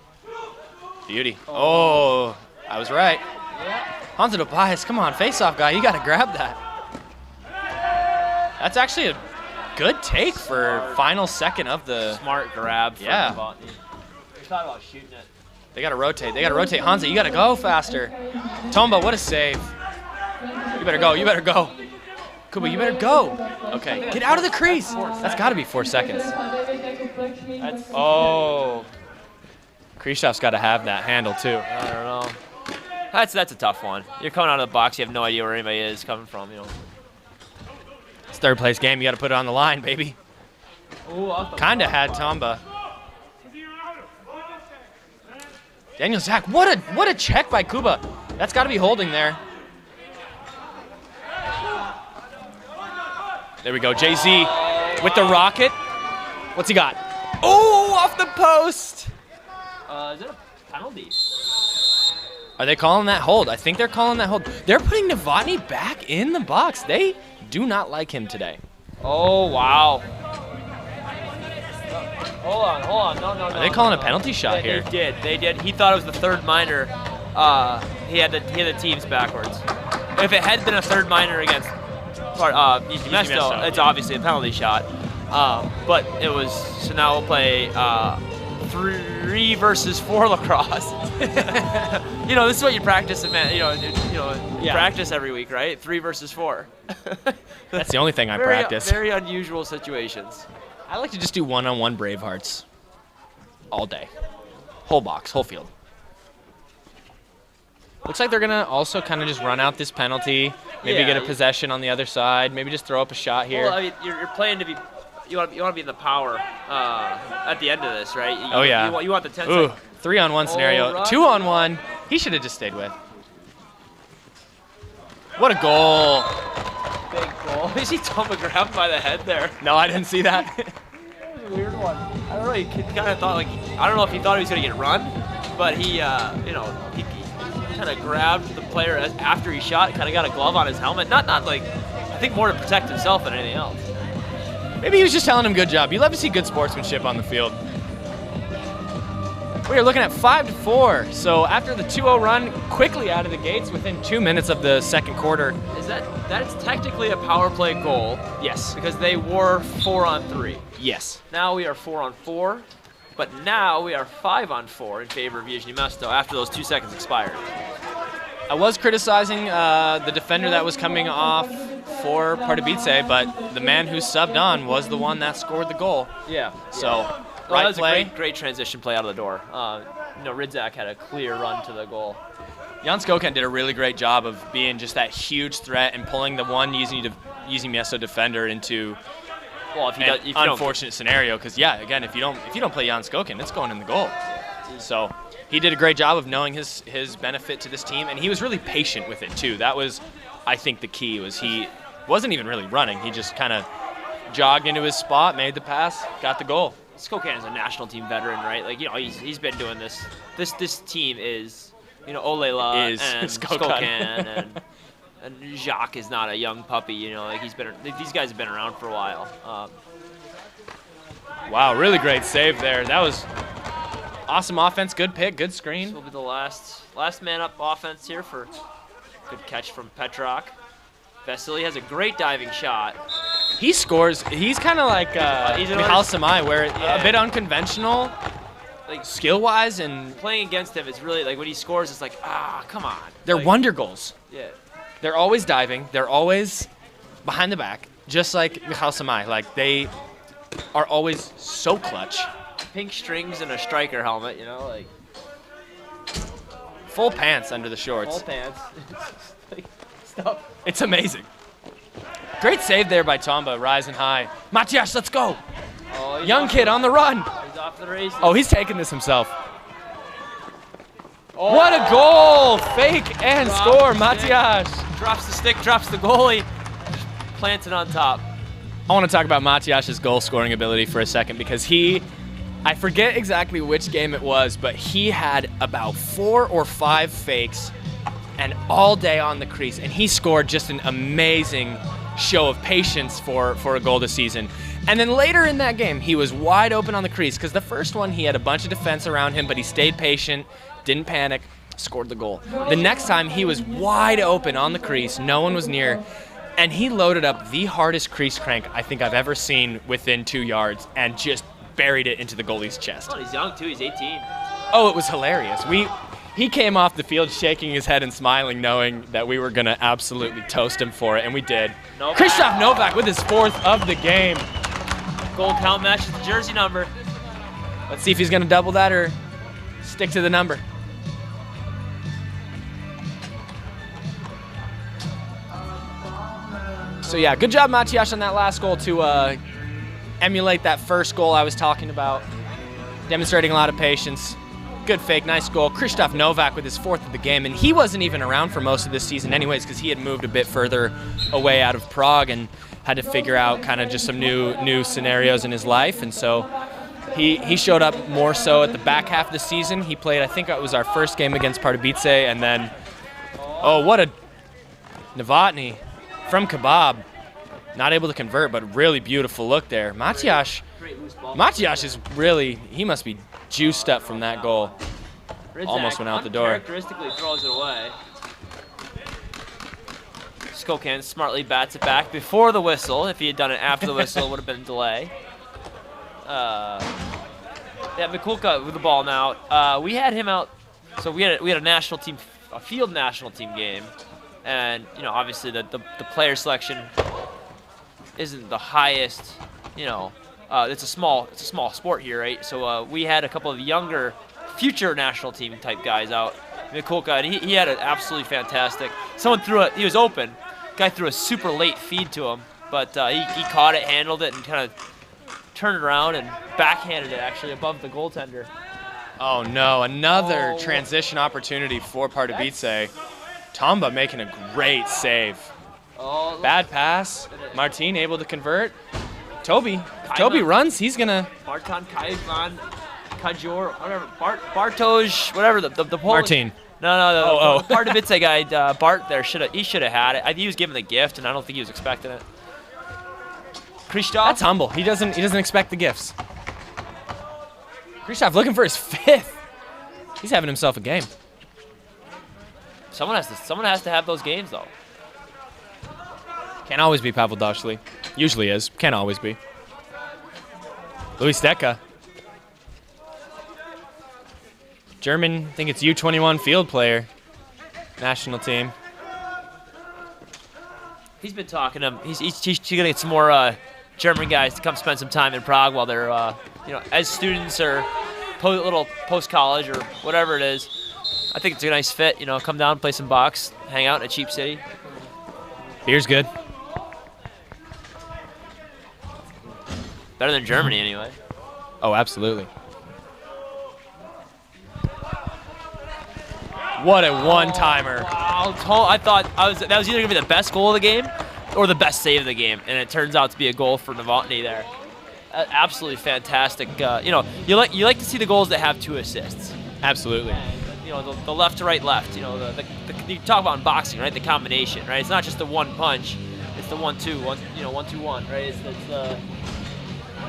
Beauty. Oh, I was right. yeah. Hansa Tobias, come on, face-off guy, you got to grab that. That's actually a good take for final second of the... Smart grab for Novotny. They thought about shooting it. They got to rotate. Hansa, you got to go faster. Tomba, what a save. You better go. Kuba, you better go. Okay, get out of the crease. That's got to be 4 seconds. Oh. Krishov's got to have that handle, too. I don't know. That's a tough one. You're coming out of the box, you have no idea where anybody is coming from, you know. It's third place game. You got to put it on the line, baby. Kind of had Tomba. Daniel Zach, what a check by Kuba. That's got to be holding there. There we go. JZ with the rocket. What's he got? Oh, off the post. Is it a penalty? Are they calling that hold? I think they're calling that hold. They're putting Novotny back in the box. They do not like him today. Oh, wow. Hold on. No. Are they calling a penalty shot here? They did. He thought it was the third minor. He had the teams backwards. If it had been a third minor against MÉSTO, it's obviously a penalty shot. But it was, so now we'll play 3 versus 4 lacrosse. You know, this is what you practice, practice every week, right? 3 versus 4. That's the only thing I practice. Very unusual situations. I like to just do one-on-one Bravehearts all day. Whole box, whole field. Looks like they're going to also kind of just run out this penalty, maybe get a possession on the other side, maybe just throw up a shot here. Well, I mean, you're playing to be, you want to be in the power at the end of this, right? You want the 10 Ooh, 3-on-1 scenario. Right. 2-on-1. He should have just stayed with. What a goal. Big goal. You see Toma grabbed by the head there? No, I didn't see that. That was a weird one. I don't know, he kind of thought, like, I don't know if he thought he was going to get run, but he, he kind of grabbed the player after he shot, kind of got a glove on his helmet. Not like, I think more to protect himself than anything else. Maybe he was just telling him good job. You love to see good sportsmanship on the field. We are looking at 5-4. So after the 2-0 run, quickly out of the gates within 2 minutes of the second quarter. That's technically a power play goal. Yes. Because they were 4-on-3. Yes. Now we are 4-on-4, but now we are 5-on-4 in favor of JIŽNÍ MÉSTO after those 2 seconds expired. I was criticizing the defender that was coming off for Pardubice, but the man who subbed on was the one that scored the goal. Yeah. So, that was play. a great transition play out of the door. Ridzak had a clear run to the goal. Jan Skokan did a really great job of being just that huge threat and pulling the one JIŽNÍ MÉSTO defender into an unfortunate scenario. Because again, if you don't play Jan Skokan, it's going in the goal. So he did a great job of knowing his benefit to this team, and he was really patient with it too. That was, I think, the key. Was he wasn't even really running. He just kind of jogged into his spot, made the pass, got the goal. Skokan is a national team veteran, right? Like, he's been doing this. This team is, Olela and Skokan and Jacques is not a young puppy. Like these guys have been around for a while. Wow, really great save there. That was awesome offense, good pick, good screen. This will be the last man up offense here for good catch from Petrok. Vasily has a great diving shot. He scores. He's kind of like Michal Samai, where a bit unconventional, like skill-wise, and playing against him is really like when he scores, it's like, come on. They're wonder goals. Yeah. They're always diving. They're always behind the back, just like Michal Samai. Like they are always so clutch. Pink strings and a striker helmet, like full pants under the shorts. Full pants. Stuff. It's amazing. Great save there by Tomba, rising high. Matias, let's go. Oh, young kid on the run. He's off the races. Oh, he's taking this himself. Oh. What a goal! Fake and score, Matias. Drops the stick, drops the goalie, plants it on top. I want to talk about Matias's goal scoring ability for a second because I forget exactly which game it was, but he had about 4 or 5 fakes and all day on the crease, and he scored just an amazing show of patience for a goal this season. And then later in that game, he was wide open on the crease because the first one, he had a bunch of defense around him, but he stayed patient, didn't panic, scored the goal. The next time, he was wide open on the crease, no one was near, and he loaded up the hardest crease crank I think I've ever seen within 2 yards and just buried it into the goalie's chest. Oh, he's young too, he's 18. Oh, it was hilarious. He came off the field shaking his head and smiling, knowing that we were going to absolutely toast him for it, and we did. Krzysztof Novak with his 4th of the game. Goal count matches the jersey number. Let's see if he's going to double that or stick to the number. So yeah, good job, Matias, on that last goal to emulate that first goal I was talking about. Demonstrating a lot of patience. Good fake, nice goal. Krzysztof Novak with his 4th of the game, and he wasn't even around for most of this season anyways because he had moved a bit further away out of Prague and had to figure out kind of just some new scenarios in his life, and so He showed up more so at the back half of the season. He played, I think it was our first game against Pardubice, and then, oh, what a Novotny from Kebab. Not able to convert, but really beautiful look there. Matias is really, he must be juiced up from that goal. Almost went out the door. Characteristically throws it away. Skokan smartly bats it back before the whistle. If he had done it after the whistle, it would have been a delay. Yeah, Mikulka with the ball now. We had him out, so we had a national team, a field national team game, and you know, obviously the player selection isn't the highest. You know, it's a small sport here, right? So we had a couple of younger, future national team type guys out. Mikulka, and he had an absolutely fantastic. Someone threw it. He was open. Guy threw a super late feed to him, but he caught it, handled it, and kind of turned it around and backhanded it actually above the goaltender. Oh no, another transition opportunity for Pardubice. Tomba making a great save. Oh, bad pass. Martin able to convert. Toby runs. He's gonna. Barton, Kaivan, Kajor, whatever. Bartoj, whatever the Polish. Martin. No, the Pardubice guy, Bart there should have had it. He was given the gift, and I don't think he was expecting it. Krzysztof. That's humble. He doesn't expect the gifts. Krzysztof looking for his 5th. He's having himself a game. Someone has to have those games though. Can't always be Pavel Dashley. Usually is. Can't always be. Luis Deca. German, I think it's U21 field player. National team. He's been talking to him. He's gonna get some more German guys to come spend some time in Prague while they're you know, as students or little post college or whatever it is. I think it's a nice fit. You know, come down, play some box, hang out in a cheap city. Beer's good. Better than Germany anyway. Oh, absolutely. What a one-timer. Wow, I thought that was either going to be the best goal of the game or the best save of the game, and it turns out to be a goal for Novotny there. Absolutely fantastic. You know, you like to see the goals that have 2 assists. Absolutely. And, you know, the left to right left. You know, you talk about in boxing, right? The combination, right? It's not just the one punch. It's the 1-2, 1-2-1, right? It's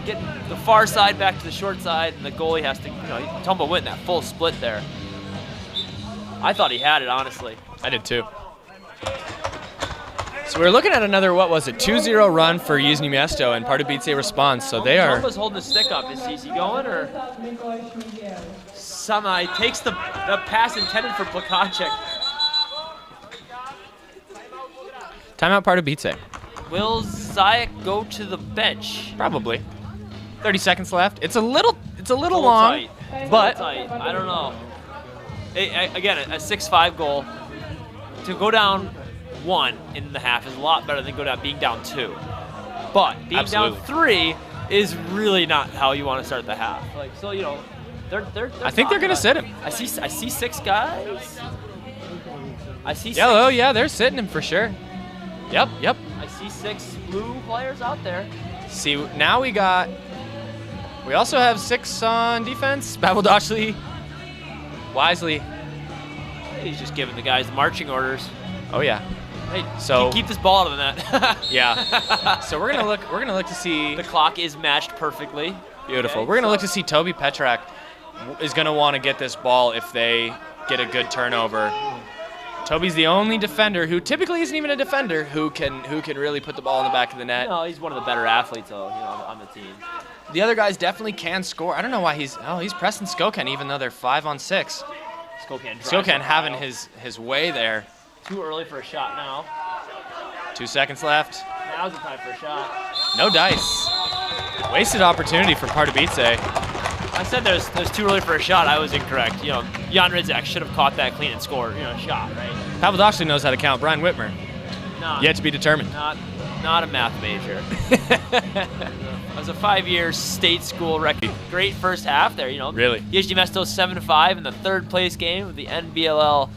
getting the far side back to the short side, and the goalie has to, you know, Tomba went that full split there. I thought he had it, honestly. I did too. So we're looking at another, what was it, 2-0 run for JIŽNÍ MÉSTO, and Pardubice responds, so they are... Tomba's holding the stick up. Is he going, or... Samai takes the pass intended for Plakacek. Timeout Pardubice. Will Zayek go to the bench? Probably. 30 seconds left. It's a little long, tight. but... Tight. I don't know. Again, a 6-5 goal. To go down 1 in the half is a lot better than being down 2. But being down 3 is really not how you want to start the half. Like, so, you know, they're I think they're gonna sit him. I see 6 guys. I see. Oh yeah, they're sitting him for sure. Yep. I see 6 blue players out there. See, now we also have 6 on defense. Pavel Dashley. Wisely. He's just giving the guys the marching orders. Oh yeah. Hey, so keep this ball out of the net. Yeah. So we're gonna look to see. The clock is matched perfectly. Beautiful. Okay, we're gonna look to see Toby Petrak is gonna want to get this ball if they get a good turnover. Toby's the only defender who typically isn't even a defender who can really put the ball in the back of the net. No, he's one of the better athletes though, you know, on the team. The other guys definitely can score. I don't know why he's pressing Skokan even though they're 5 on 6. Skokan having his way there. Too early for a shot now. 2 seconds left. Now's the time for a shot. No dice. Wasted opportunity for Pardubice. I said there's too early for a shot. I was incorrect. You know, Jan Ridzak should have caught that clean and scored. You know, shot, right? Pavel Dashley knows how to count. Brian Whitmer. Yet to be determined. Not a math major. I was a 5-year state school record. Great first half there, you know. Really? JIŽNÍ MÉSTO 7-5 in the 3rd place game of the NBLL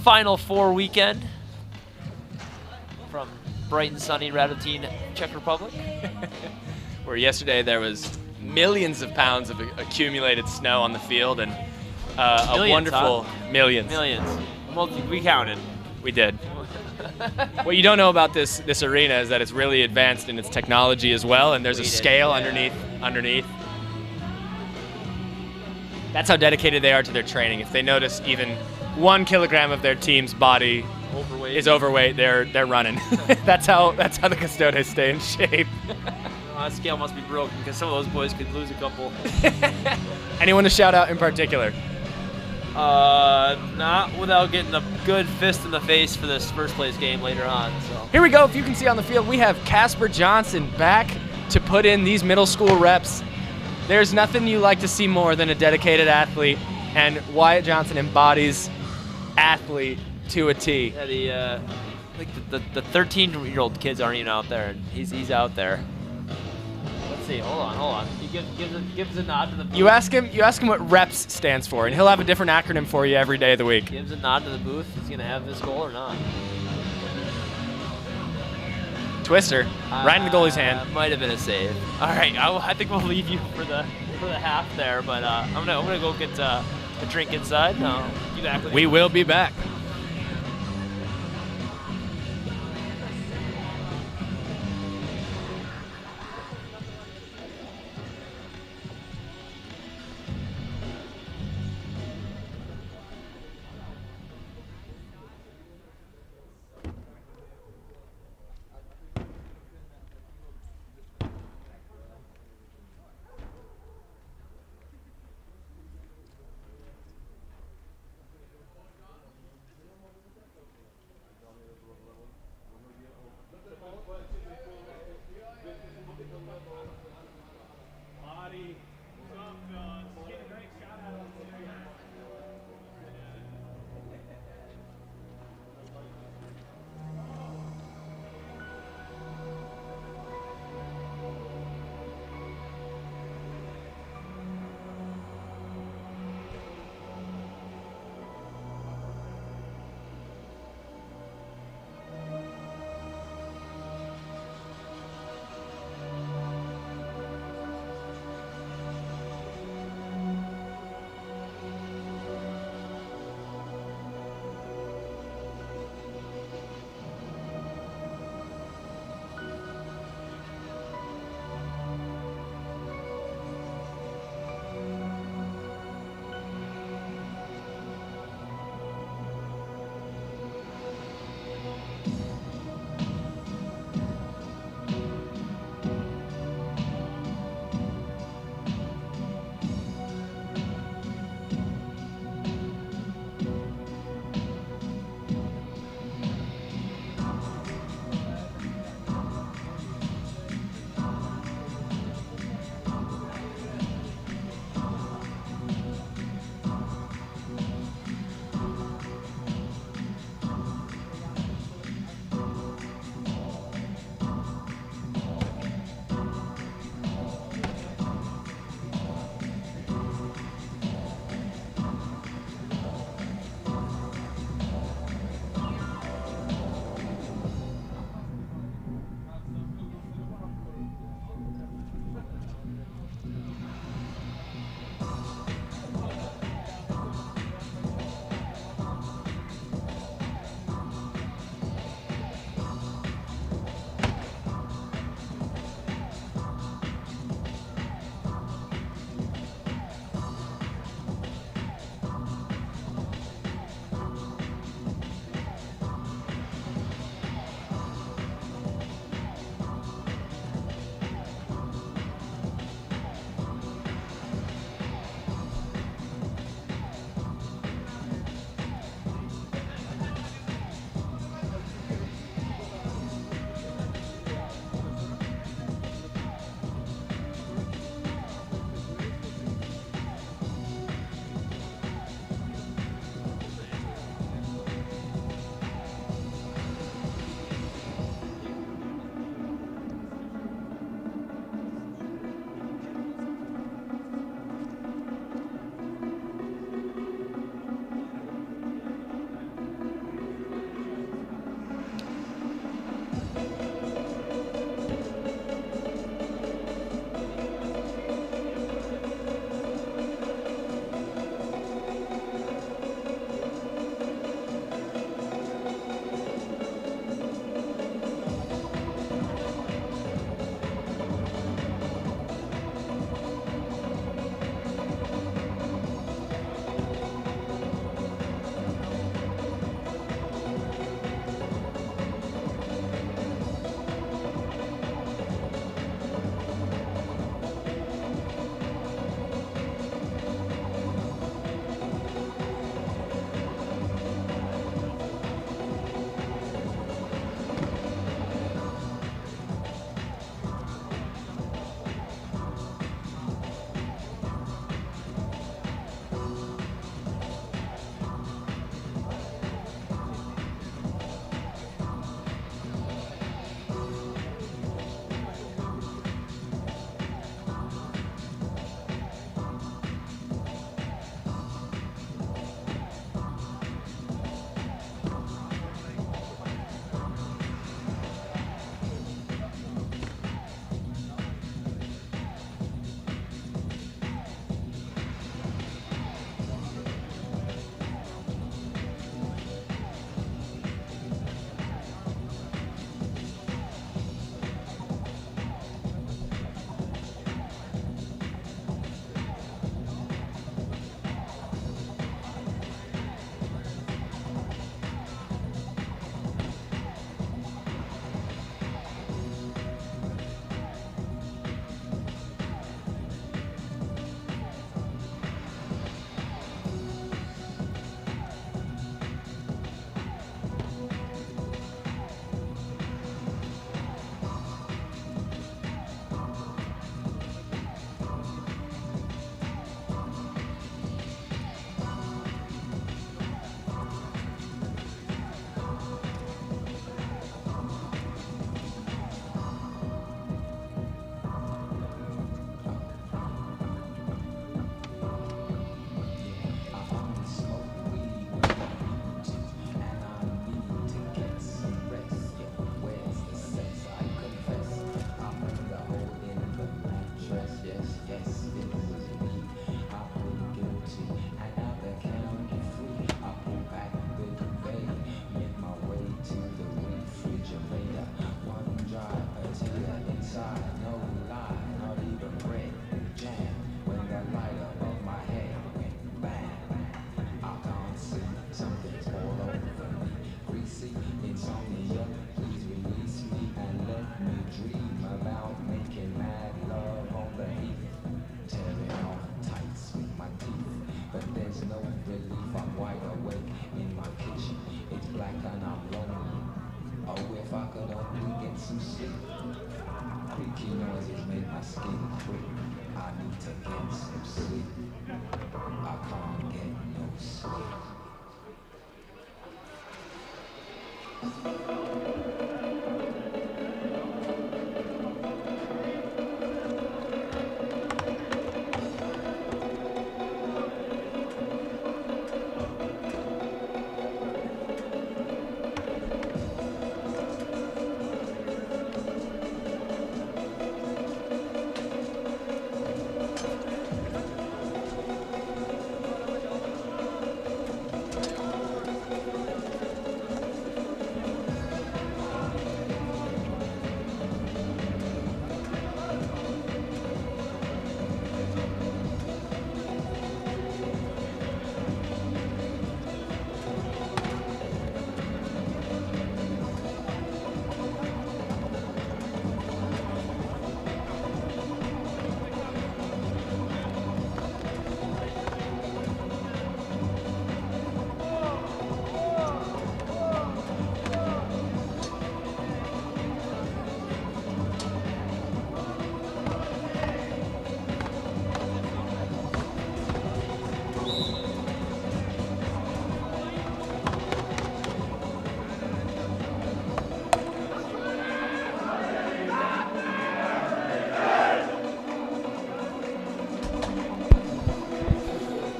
Final 4 weekend from bright and sunny Radotín, Czech Republic. Where yesterday there was millions of pounds of accumulated snow on the field, and a Millions, wonderful millions. Millions. We counted. We did. What you don't know about this arena is that it's really advanced in its technology as well, and there's a scale underneath. That's how dedicated they are to their training. If they notice even 1 kilogram of their team's body is overweight, they're running. that's how the Custodes stay in shape. That scale must be broken because some of those boys could lose a couple. Anyone to shout out in particular? Not without getting a good fist in the face for this first place game later on. So Here we go. If you can see on the field, we have Casper Johnson back to put in these middle school reps. There's nothing you like to see more than a dedicated athlete, and Wyatt Johnson embodies athlete to a T. Yeah, the 13-year-old kids aren't even out there, and he's out there. Let's see. Hold on. He gives a nod to the booth. You ask him what reps stands for, and he'll have a different acronym for you every day of the week. Gives a nod to the booth. He's gonna have this goal or not? Twister, right in the goalie's hand. Might have been a save. All right, I think we'll leave you for the half there, but I'm gonna go get a drink inside. No, be back with you. We will be back.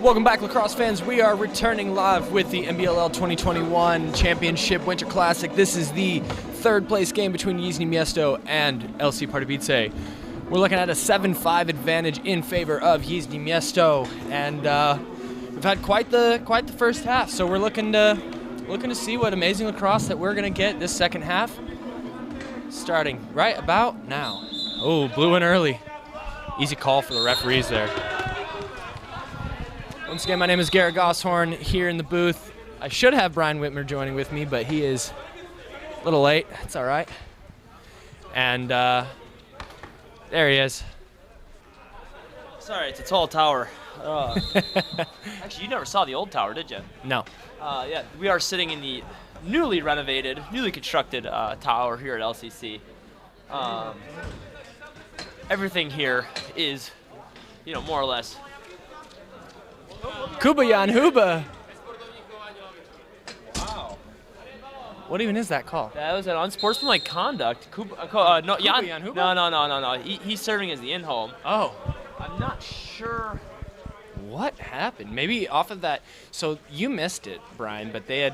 Welcome back, lacrosse fans. We are returning live with the NBLL 2021 Championship Winter Classic. This is the third place game between JIŽNÍ MĽSTO and LC PARDUBICE. We're looking at a 7-5 advantage in favor of JIŽNÍ MĽSTO, and we've had quite the first half. So we're looking to see what amazing lacrosse that we're going to get this second half, starting right about now. Oh, blew in early. Easy call for the referees there. Once again, my name is Garrett Gosshorn here in the booth. I should have Brian Whitmer joining with me, but he is a little late. It's all right. And there he is. Sorry, it's a tall tower. Actually, you never saw the old tower, did you? No. Yeah, we are sitting in the newly renovated, newly constructed tower here at LCC. Everything here is, more or less. Kubayan Huba. Wow. What even is that call? That was an unsportsmanlike conduct. No, Kubayan Huba? No. He's serving as the in-home. Oh. I'm not sure. What happened? Maybe off of that. So you missed it, Brian, but they had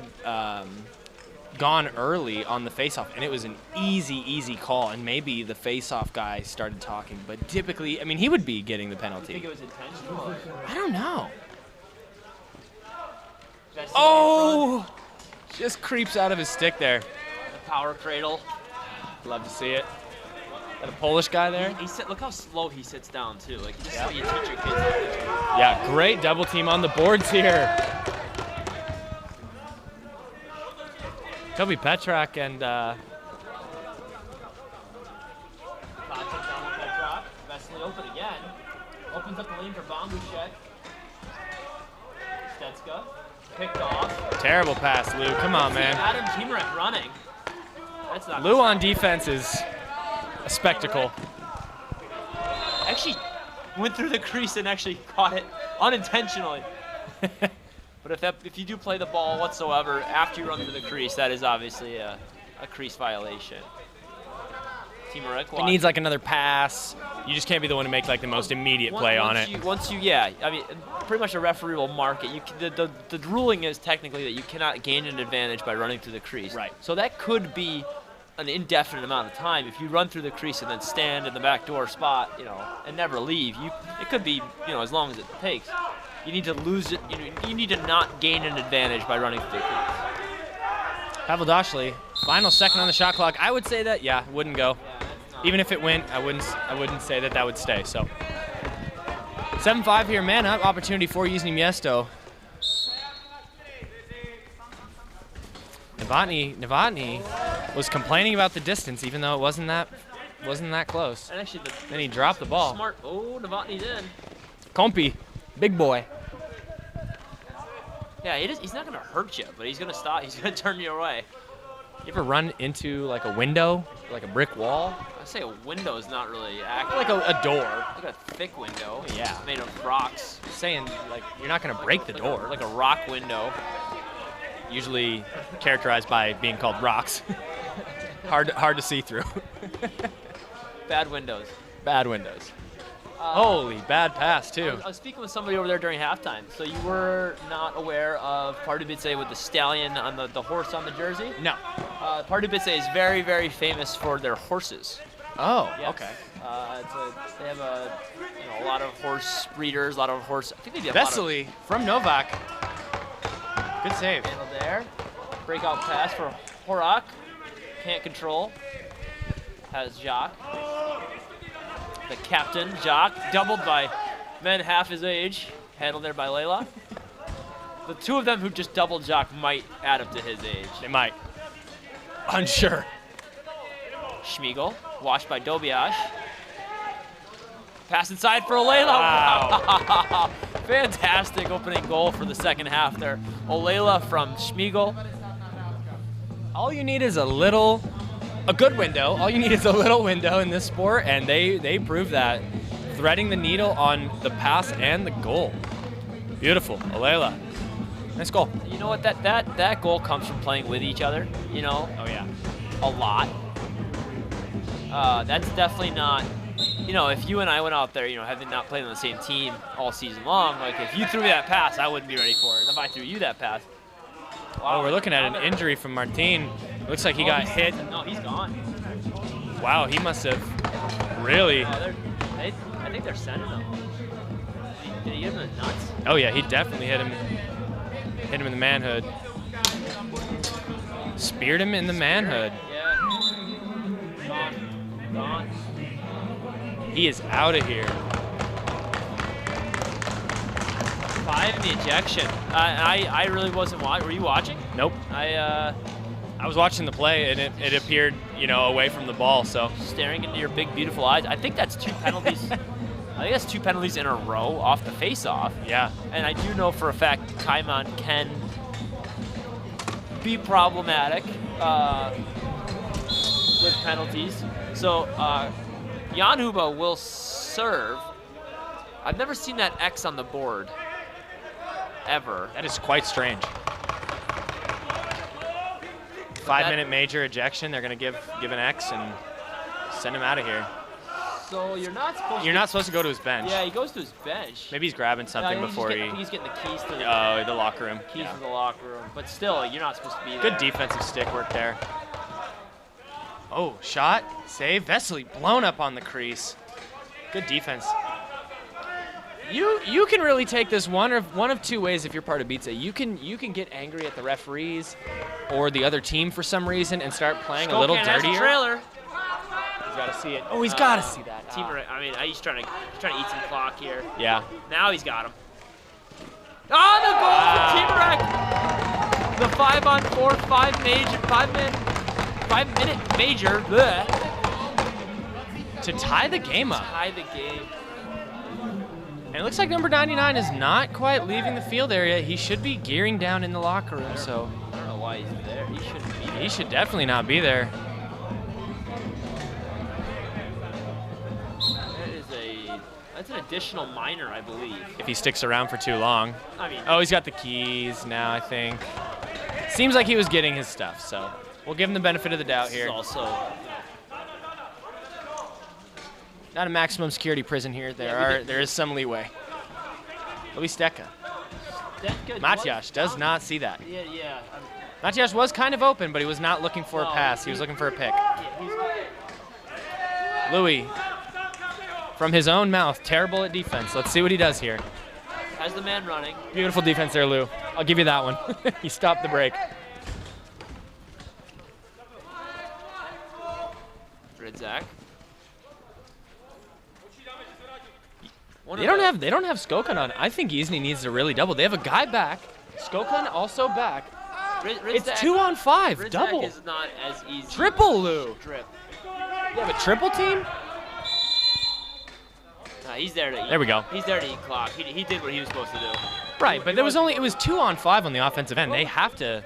gone early on the face-off, and it was an easy call, and maybe the face-off guy started talking. But typically, I mean, he would be getting the penalty. You think it was intentional? I don't know. Oh! Just creeps out of his stick there. The power cradle. Love to see it. Got a Polish guy there. Look how slow he sits down, too. Like, just how you teach your kids how to do. Yeah, great double team on the boards here. Toby Petrak and Vesely open again. Opens up the lane for Bombushek. Stetska. Picked off. terrible pass, Lou. Come on, man. Adam Temerek running. That's not Lou on defense is a spectacle. Actually went through the crease and actually caught it unintentionally. But if you do play the ball whatsoever after you run through the crease, that is obviously a crease violation. It needs like another pass. You just can't be the one to make like the most immediate play on it. Yeah, I mean, pretty much a referee will mark it. The ruling is technically that you cannot gain an advantage by running through the crease. Right. So that could be an indefinite amount of time. If you run through the crease and then stand in the backdoor spot, and never leave, it could be, as long as it takes. You need to lose it. You need to not gain an advantage by running through the crease. Pavel Dashley, final second on the shot clock. I would say that, yeah, wouldn't go. Even if it went, I wouldn't say that would stay. So 7-5 here, man up opportunity for JIŽNÍ MÉSTO. Novotny was complaining about the distance, even though it wasn't that close. And actually, then he dropped the ball. Smart. Oh, Novotny's in. Kompy, big boy. Yeah, he's not gonna hurt you, but he's gonna stop. He's gonna turn you away. You ever run into like a window, like a brick wall? I say a window is not really accurate. Like a door. Like a thick window. Yeah. Made of rocks. Saying like you're not gonna break the door. Like a rock window. Usually characterized by being called rocks. hard to see through. Bad windows. Bad windows. Holy, bad pass too. I was speaking with somebody over there during halftime. So you were not aware of PARDUBICE with the stallion on the horse on the jersey? No. PARDUBICE is very, very famous for their horses. Oh, Yes. okay. They have a lot of horse breeders, a lot of horse. I think they do. Vesely from Novak. Good save. Handle there. Breakout pass for Horak. Can't control. Has Jacques. The captain, Jacques, doubled by men half his age. Handled there by Layla. The two of them who just doubled Jacques might add up to his age. They might. Unsure. Schmiegel, washed by Dobiash. Pass inside for Olela. Wow. Fantastic opening goal for the second half there. Olela from Schmiegel. All you need is a good window. All you need is a little window in this sport, and they prove that. Threading the needle on the pass and the goal. Beautiful, Olela. Nice goal. You know what? That goal comes from playing with each other. Oh yeah. A lot. That's definitely not. If you and I went out there, having not played on the same team all season long, like if you threw me that pass, I wouldn't be ready for it. If I threw you that pass. Wow, we're looking at an injury from Martin. Looks like he got hit. No, he's gone. Wow, he must have really. I think they're sending him. Did he hit him in the nuts? Oh yeah, he definitely hit him in the manhood. Speared him in the manhood. Yeah. Gone. He is out of here. 5 in the ejection. I really wasn't watching. Were you watching? Nope. I was watching the play, and it appeared, away from the ball. So staring into your big, beautiful eyes. I think that's 2 penalties. I think that's 2 penalties in a row off the face-off. Yeah. And I do know for a fact Kaiman can be problematic with penalties. So Jan Huba will serve. I've never seen that X on the board. Ever. That is quite strange. 5-minute major ejection. They're going to give an X and send him out of here. So you're not supposed. You're not supposed to go to his bench. Yeah, he goes to his bench. Maybe he's grabbing something before he's getting the keys to the locker room. Keys to the locker room. But still, you're not supposed to be there. Good defensive stick work there. Oh, shot, save. Vesely blown up on the crease. Good defense. You can really take this one of 2 ways if you're PARDUBICE. You can get angry at the referees or the other team for some reason and start playing a little dirtier. Trailer. He's got to see it. Oh, he's got to see that. He's trying to eat some clock here. Yeah. Now he's got him. Oh, the goal for Team Wreck. The 5-on-4, 5-minute major. Bleh. To tie the game up. Tie the game. And it looks like number 99 is not quite leaving the field area. He should be gearing down in the locker room. So I don't know why he's there. He shouldn't be there. He should definitely not be there. That's an additional minor, I believe. If he sticks around for too long. Oh, he's got the keys now, I think. Seems like he was getting his stuff, so we'll give him the benefit of the doubt here. Also, not a maximum security prison here. There is some leeway. Louis Stecca. Matias does not see that. Yeah. Matias was kind of open, but he was not looking for a pass. He was looking for a pick. Louis, from his own mouth, terrible at defense. Let's see what he does here. Has the man running. Beautiful defense there, Lou. I'll give you that one. He stopped the break. Ridzak. They don't have Skokan on. I think JIŽNÍ needs to really double. They have a guy back. Skokan also back. It's 2-on-5. Double. Is not as easy. Triple, Lou. Trip. You have a triple team? He's there to eat. There we go. He's there to eat clock. He did what he was supposed to do. Right, but it was 2-on-5 on the offensive end. They have to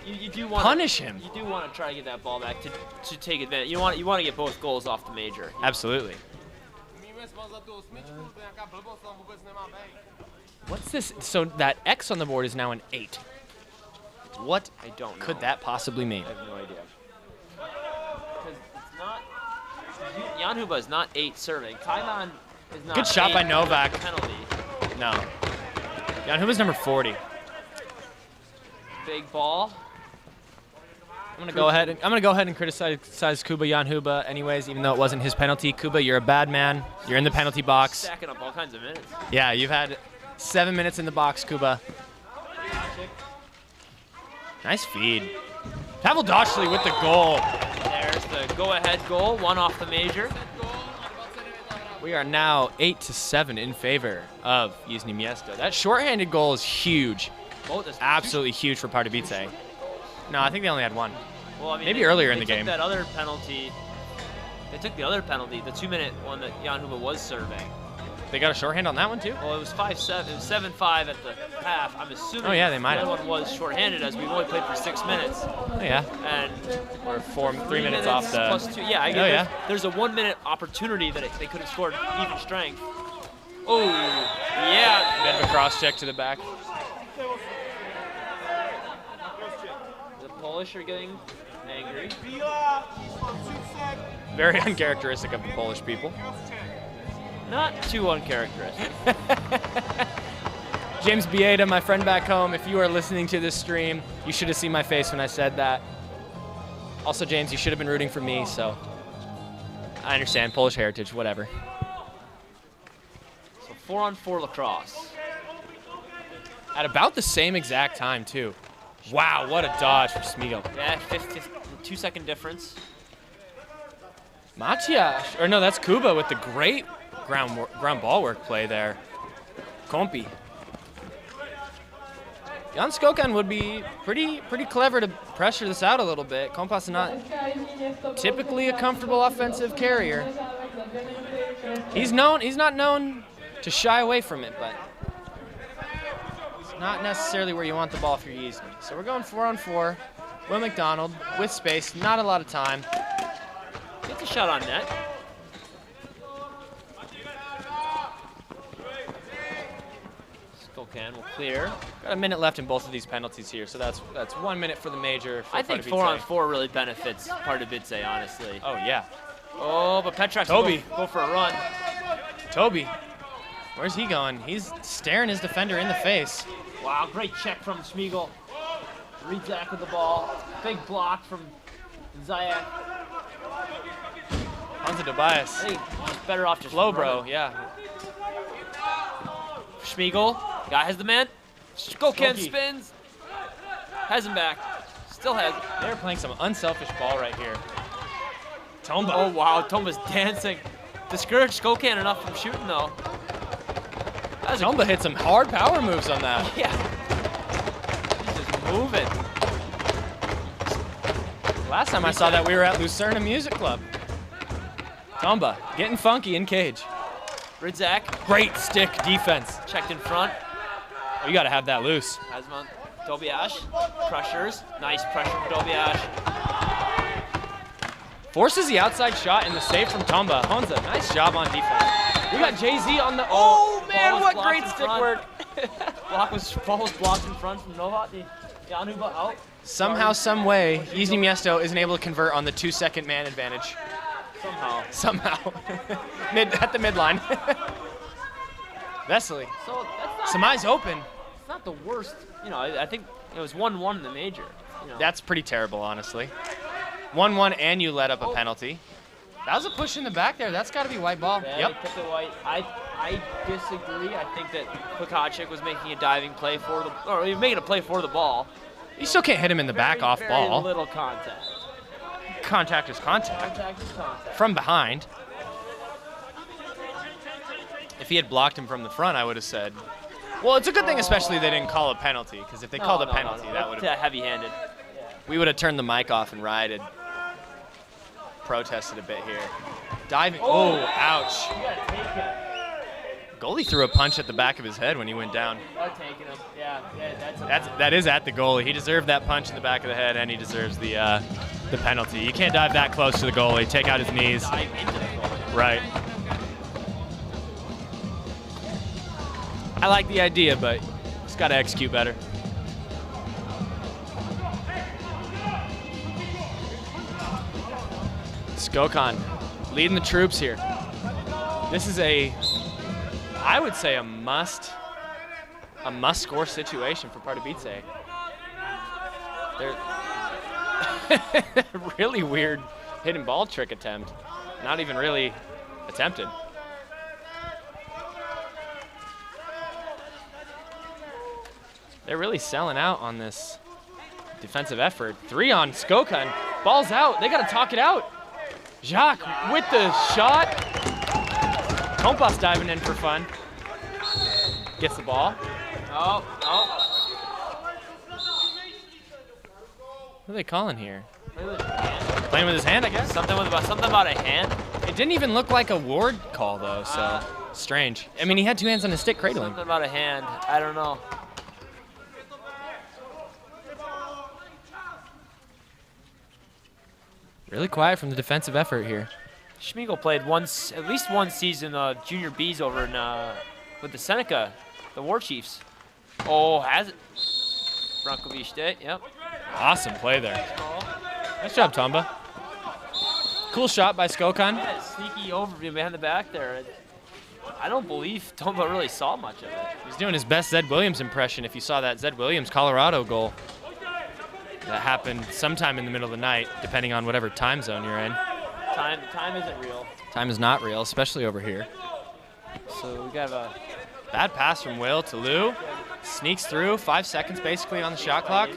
You do want punish him. You do want to try to get that ball back to take advantage. You want to get both goals off the major. Absolutely. What's this? So that X on the board is now an 8. What I don't know. could that possibly mean? I have no idea. Because it's not. Janhuba is not 8 serving. Kaiman is not. Good shot 8 by Novak. Penalty. No. Janhuba's number 40. Big ball. I'm gonna go ahead and criticize Kuba Janhuba anyways, even though it wasn't his penalty. Kuba, you're a bad man. You're in the penalty box. Stacking up all kinds of minutes. Yeah, you've had 7 minutes in the box, Kuba. Nice feed. Pavel Dashli with the goal. There's the go-ahead goal, 1 off the major. We are now 8-7 in favor of JIŽNÍ MĽSTO. That shorthanded goal is huge. Absolutely huge for Pardubice. No, I think they only had one. Well, I mean, maybe earlier in the game. That other penalty. They took the other penalty, the 2-minute one that Janhuba was serving. They got a shorthand on that one too? Well, it was 5-7. It was 7-5 at the half. I'm assuming. Oh yeah, they might have. The other one was shorthanded as we've only played for 6 minutes. Oh yeah. And or 3 minutes off the. Plus 2. Yeah, I guess. Oh yeah. There's a 1 minute opportunity that they could have scored even strength. Oh yeah. Bit of a cross check to the back. The Polish are getting angry. Very uncharacteristic of the Polish people. Not too uncharacteristic. James Bieda, my friend back home, if you are listening to this stream, you should have seen my face when I said that. Also, James, you should have been rooting for me, so I understand. Polish heritage, whatever. So 4-on-4 lacrosse. At about the same exact time, too. Wow, what a dodge for Smigo. Yeah, 2-second difference. Matias, or no, that's Kuba with the great ground ball work play there. Kompi. Jan Skokan would be pretty clever to pressure this out a little bit. Kompas is not typically a comfortable offensive carrier. He's not known to shy away from it, but it's not necessarily where you want the ball for JIŽNÍ. So we're going 4-on-4. Will McDonald with space, not a lot of time. Gets a shot on net. Skokan will clear. Got a minute left in both of these penalties here, so that's 1 minute for the major. For I think Pardubice. 4-on-4 really benefits Pardubice, honestly. Oh yeah. Oh, but Petrak's Toby. Go for a run. Toby, where's he going? He's staring his defender in the face. Wow, great check from Smigo. Ridzak with the ball. Big block from Zayak. Onto Tobias. I think he's better off just Flow, bro. running. Yeah. Schmiegel, guy has the man. Skokan Skokie. spins. Has him back. Still has. They're playing some unselfish ball right here. Tomba. Oh wow, Tomba's dancing. Discouraged Skokan enough from shooting though. Tomba hit some hard power moves on that. Yeah. He's just moving. Last time I saw that, we were at Lucerna Music Club. Tomba getting funky in cage. Ridzak. Great stick defense. Checked in front. Oh, you got to have that loose. Has him on Tobias. Pressures. Nice pressure from Tobias. Forces the outside shot and the save from Tomba. Honza, nice job on defense. We got Jay-Z on the... Oh, man, what great stick work. Ball was blocked in front from Novak. Janhuba out. Somehow, some way, JIŽNÍ MĽSTO isn't able to convert on the 2-second man advantage. Somehow. At the midline. Vesely. So that's not, Samai's open. it's not the worst. You know, I think it was 1-1 in the major. That's pretty terrible, honestly. 1-1, and you let up a penalty. That was a push in the back there. That's got to be white ball. Yeah, Yep. they picked it white. I disagree. I think that Plakacek was making a diving play for the, or he was making a play for the ball. You still can't hit him in the back off ball. Very little contact. Contact is contact. Contact is contact. From behind. If he had blocked him from the front, I would have said, well, it's a good thing especially they didn't call a penalty, because if they called a penalty, that would have... heavy-handed. We would have turned the mic off and rioted. Protested a bit here. Diving. Oh, ouch. Goalie threw a punch at the back of his head when he went down. Taking him. Yeah, That is at the goalie. He deserved that punch in the back of the head, and he deserves the penalty. You can't dive that close to the goalie. Take out his knees. Dive into the goalie. Right. I like the idea, but just got to execute better. Skokon leading the troops here. This is I would say a must score situation for Pardubice. They're really weird hidden ball trick attempt. Not even really attempted. They're really selling out on this defensive effort. 3 on Skokon. Ball's out. They got to talk it out. Jacques with the shot. Kompas diving in for fun. Gets the ball. Oh. What are they calling here? Playing with his hand, I guess. Something about a hand. It didn't even look like a ward call, though, so strange. I mean, he had 2 hands on his stick cradling. Something about a hand. I don't know. Really quiet from the defensive effort here. Schmiegel played at least one season junior Bs over in with the Seneca, the War Chiefs. Oh, has it? Brankovic did, yep. Awesome play there. Nice job, Tomba. Cool shot by Skokon. Yeah, sneaky overview behind the back there. I don't believe Tomba really saw much of it. He's doing his best Zed Williams impression if you saw that Zed Williams Colorado goal. That happened sometime in the middle of the night, depending on whatever time zone you're in. Time isn't real. Time is not real, especially over here. So we got a bad pass from Will to Lou. Sneaks through, 5 seconds basically on the shot clock.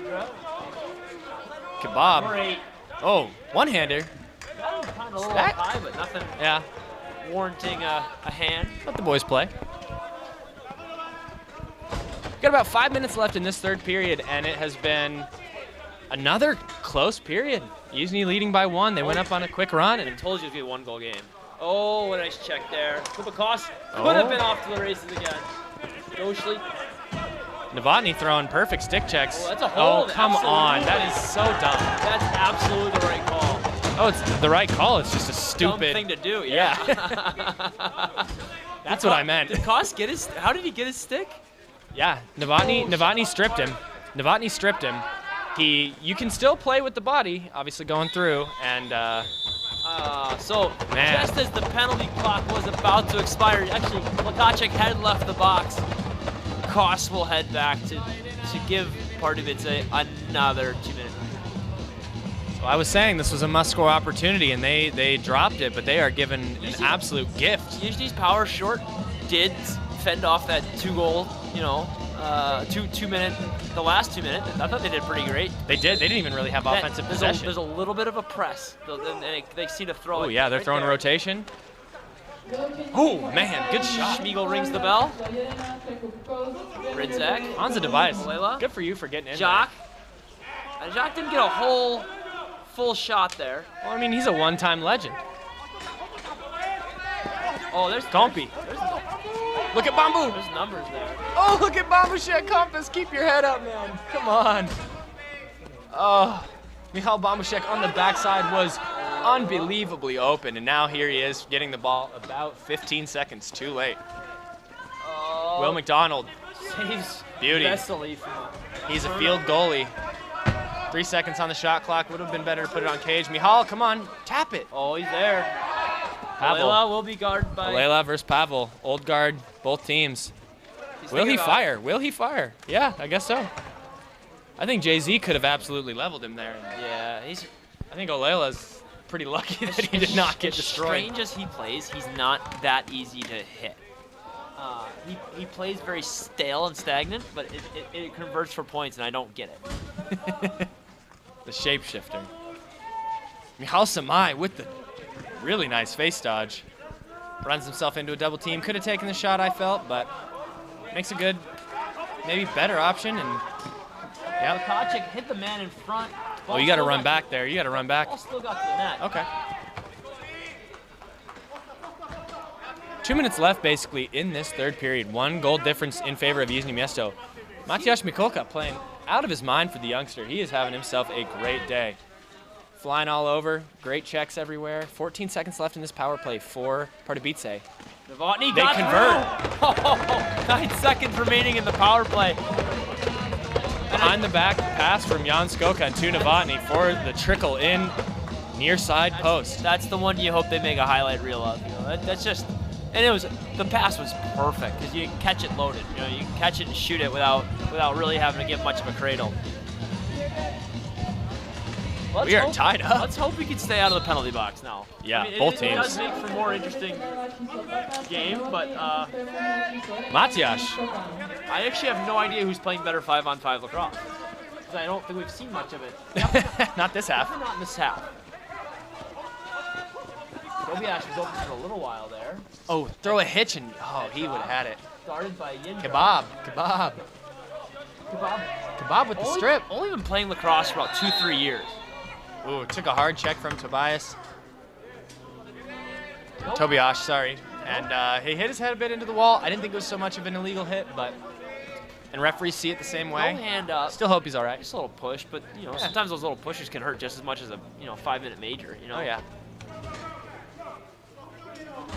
Kebab. Oh, one-hander. Kind of a little high, but nothing warranting a hand. Let the boys play. Got about 5 minutes left in this third period, and it has been another close period. JIŽNÍ leading by 1. They went up on a quick run. And I told you it'd be a 1-goal game. Oh, a nice check there. Kubakos could have been off to the races again. Doshli. Novotny throwing perfect stick checks. Oh, that's a hold. Oh, come on. That is so dumb. That's absolutely the right call. Oh, it's the right call. It's just a stupid dumb thing to do. Yeah. That's what I meant. Did Kos get his? How did he get his stick? Yeah, Novotny stripped him. Novotny stripped him. You can still play with the body, obviously going through, and just as the penalty clock was about to expire, actually Plakacek had left the box. Kos will head back to give Pardubice another 2 minutes. So I was saying this was a must-score opportunity, and they dropped it, but they are given an absolute gift. JIŽNÍ's power short did fend off that 2-goal, the last 2 minutes. I thought they did pretty great. They did. They didn't even really have offensive possession. There's a little bit of a press. They seem to throw it. Oh, yeah, they're throwing a rotation. Oh, man, good shot. Schmiegel rings the bell. Ridzak. On the device. Layla. Good for you for getting in Jacques. And Jacques didn't get a whole full shot there. Well, I mean, he's a one-time legend. Oh, there's Compy. Look at Bamboo. There's numbers there. Oh, look at Bambushek Compass. Keep your head up, man. Come on. Oh, Michal Bambushek on the backside was unbelievably open, and now here he is getting the ball about 15 seconds too late. Oh. Will McDonald. Saves Beauty. Vesely. He's a field goalie. 3 seconds on the shot clock. Would have been better to put it on cage. Michal, come on. Tap it. Oh, he's there. Pavel. Layla will be guarded by... Layla versus Pavel. Old guard, both teams. Will he fire? Will he fire? Yeah, I guess so. I think Jay-Z could have absolutely leveled him there. Yeah, I think Olela's pretty lucky that he did not get destroyed. Strange as he plays, he's not that easy to hit. He plays very stale and stagnant, but it converts for points, and I don't get it. The shapeshifter. Michal Samai with the really nice face dodge. Runs himself into a double team. Could have taken the shot, I felt, but makes a good, maybe better option. And yeah, Kochik hit the man in front. Oh, you got to run back there. You got to run back. Ball still got to the net. Okay. 2 minutes left, basically, in this third period. 1 goal difference in favor of JIŽNÍ Město. Matyáš Mikulka playing out of his mind for the youngster. He is having himself a great day. Flying all over, great checks everywhere. 14 seconds left in this power play for Pardubice. Novotny They got convert. Oh, 9 seconds remaining in the power play. Behind the back pass from Jan Skoka to Novotny for the trickle in near side post. That's the one you hope they make a highlight reel of. You know, that's just, and the pass was perfect because you can catch it loaded. You know, you can catch it and shoot it without really having to give much of a cradle. We are tied up. Let's hope we can stay out of the penalty box now. Yeah, I mean, both it teams. does make for a more interesting game, but Matyáš. I actually have no idea who's playing better 5-on-5 lacrosse. Because I don't think we've seen much of it. Not this half. Not in this half. Tobias was open for a little while there. Oh, throw a hitch and he would have had it. Started by Yin. Kebab. Kebab with the strip. Only been playing lacrosse for about 2-3 years. Ooh, took a hard check from Tobias. Tobias, sorry. And he hit his head a bit into the wall. I didn't think it was so much of an illegal hit, but and referees see it the same way. No hand up. Still hope he's all right. Just a little push, but you know, sometimes those little pushes can hurt just as much as a 5-minute major. You know. Oh yeah.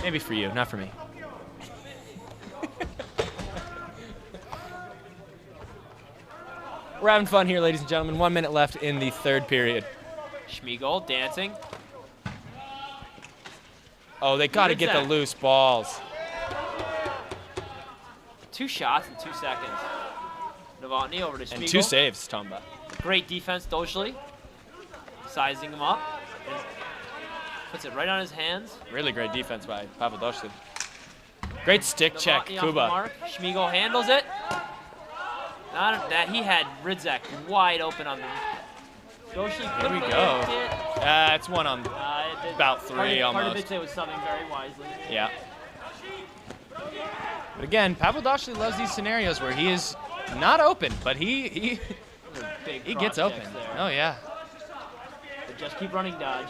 Maybe for you, not for me. We're having fun here, ladies and gentlemen. 1 minute left in the third period. Schmiegel dancing. Oh, they got to get the loose balls. 2 shots in 2 seconds. Novotny over to Schmiegel. And 2 saves, Tomba. Great defense, Doshli. Sizing him up. And puts it right on his hands. Really great defense by Pavel Doshli. Great stick check, Kuba. Schmiegel handles it. Not that he had Ridzek wide open on the. Doshi. There we go. It's one on about 3 almost. Pardubice was subbing very wisely. Yeah. But again, Pavel Doshli loves these scenarios where he is not open, but he gets open. There. Oh yeah. But just keep running dodge.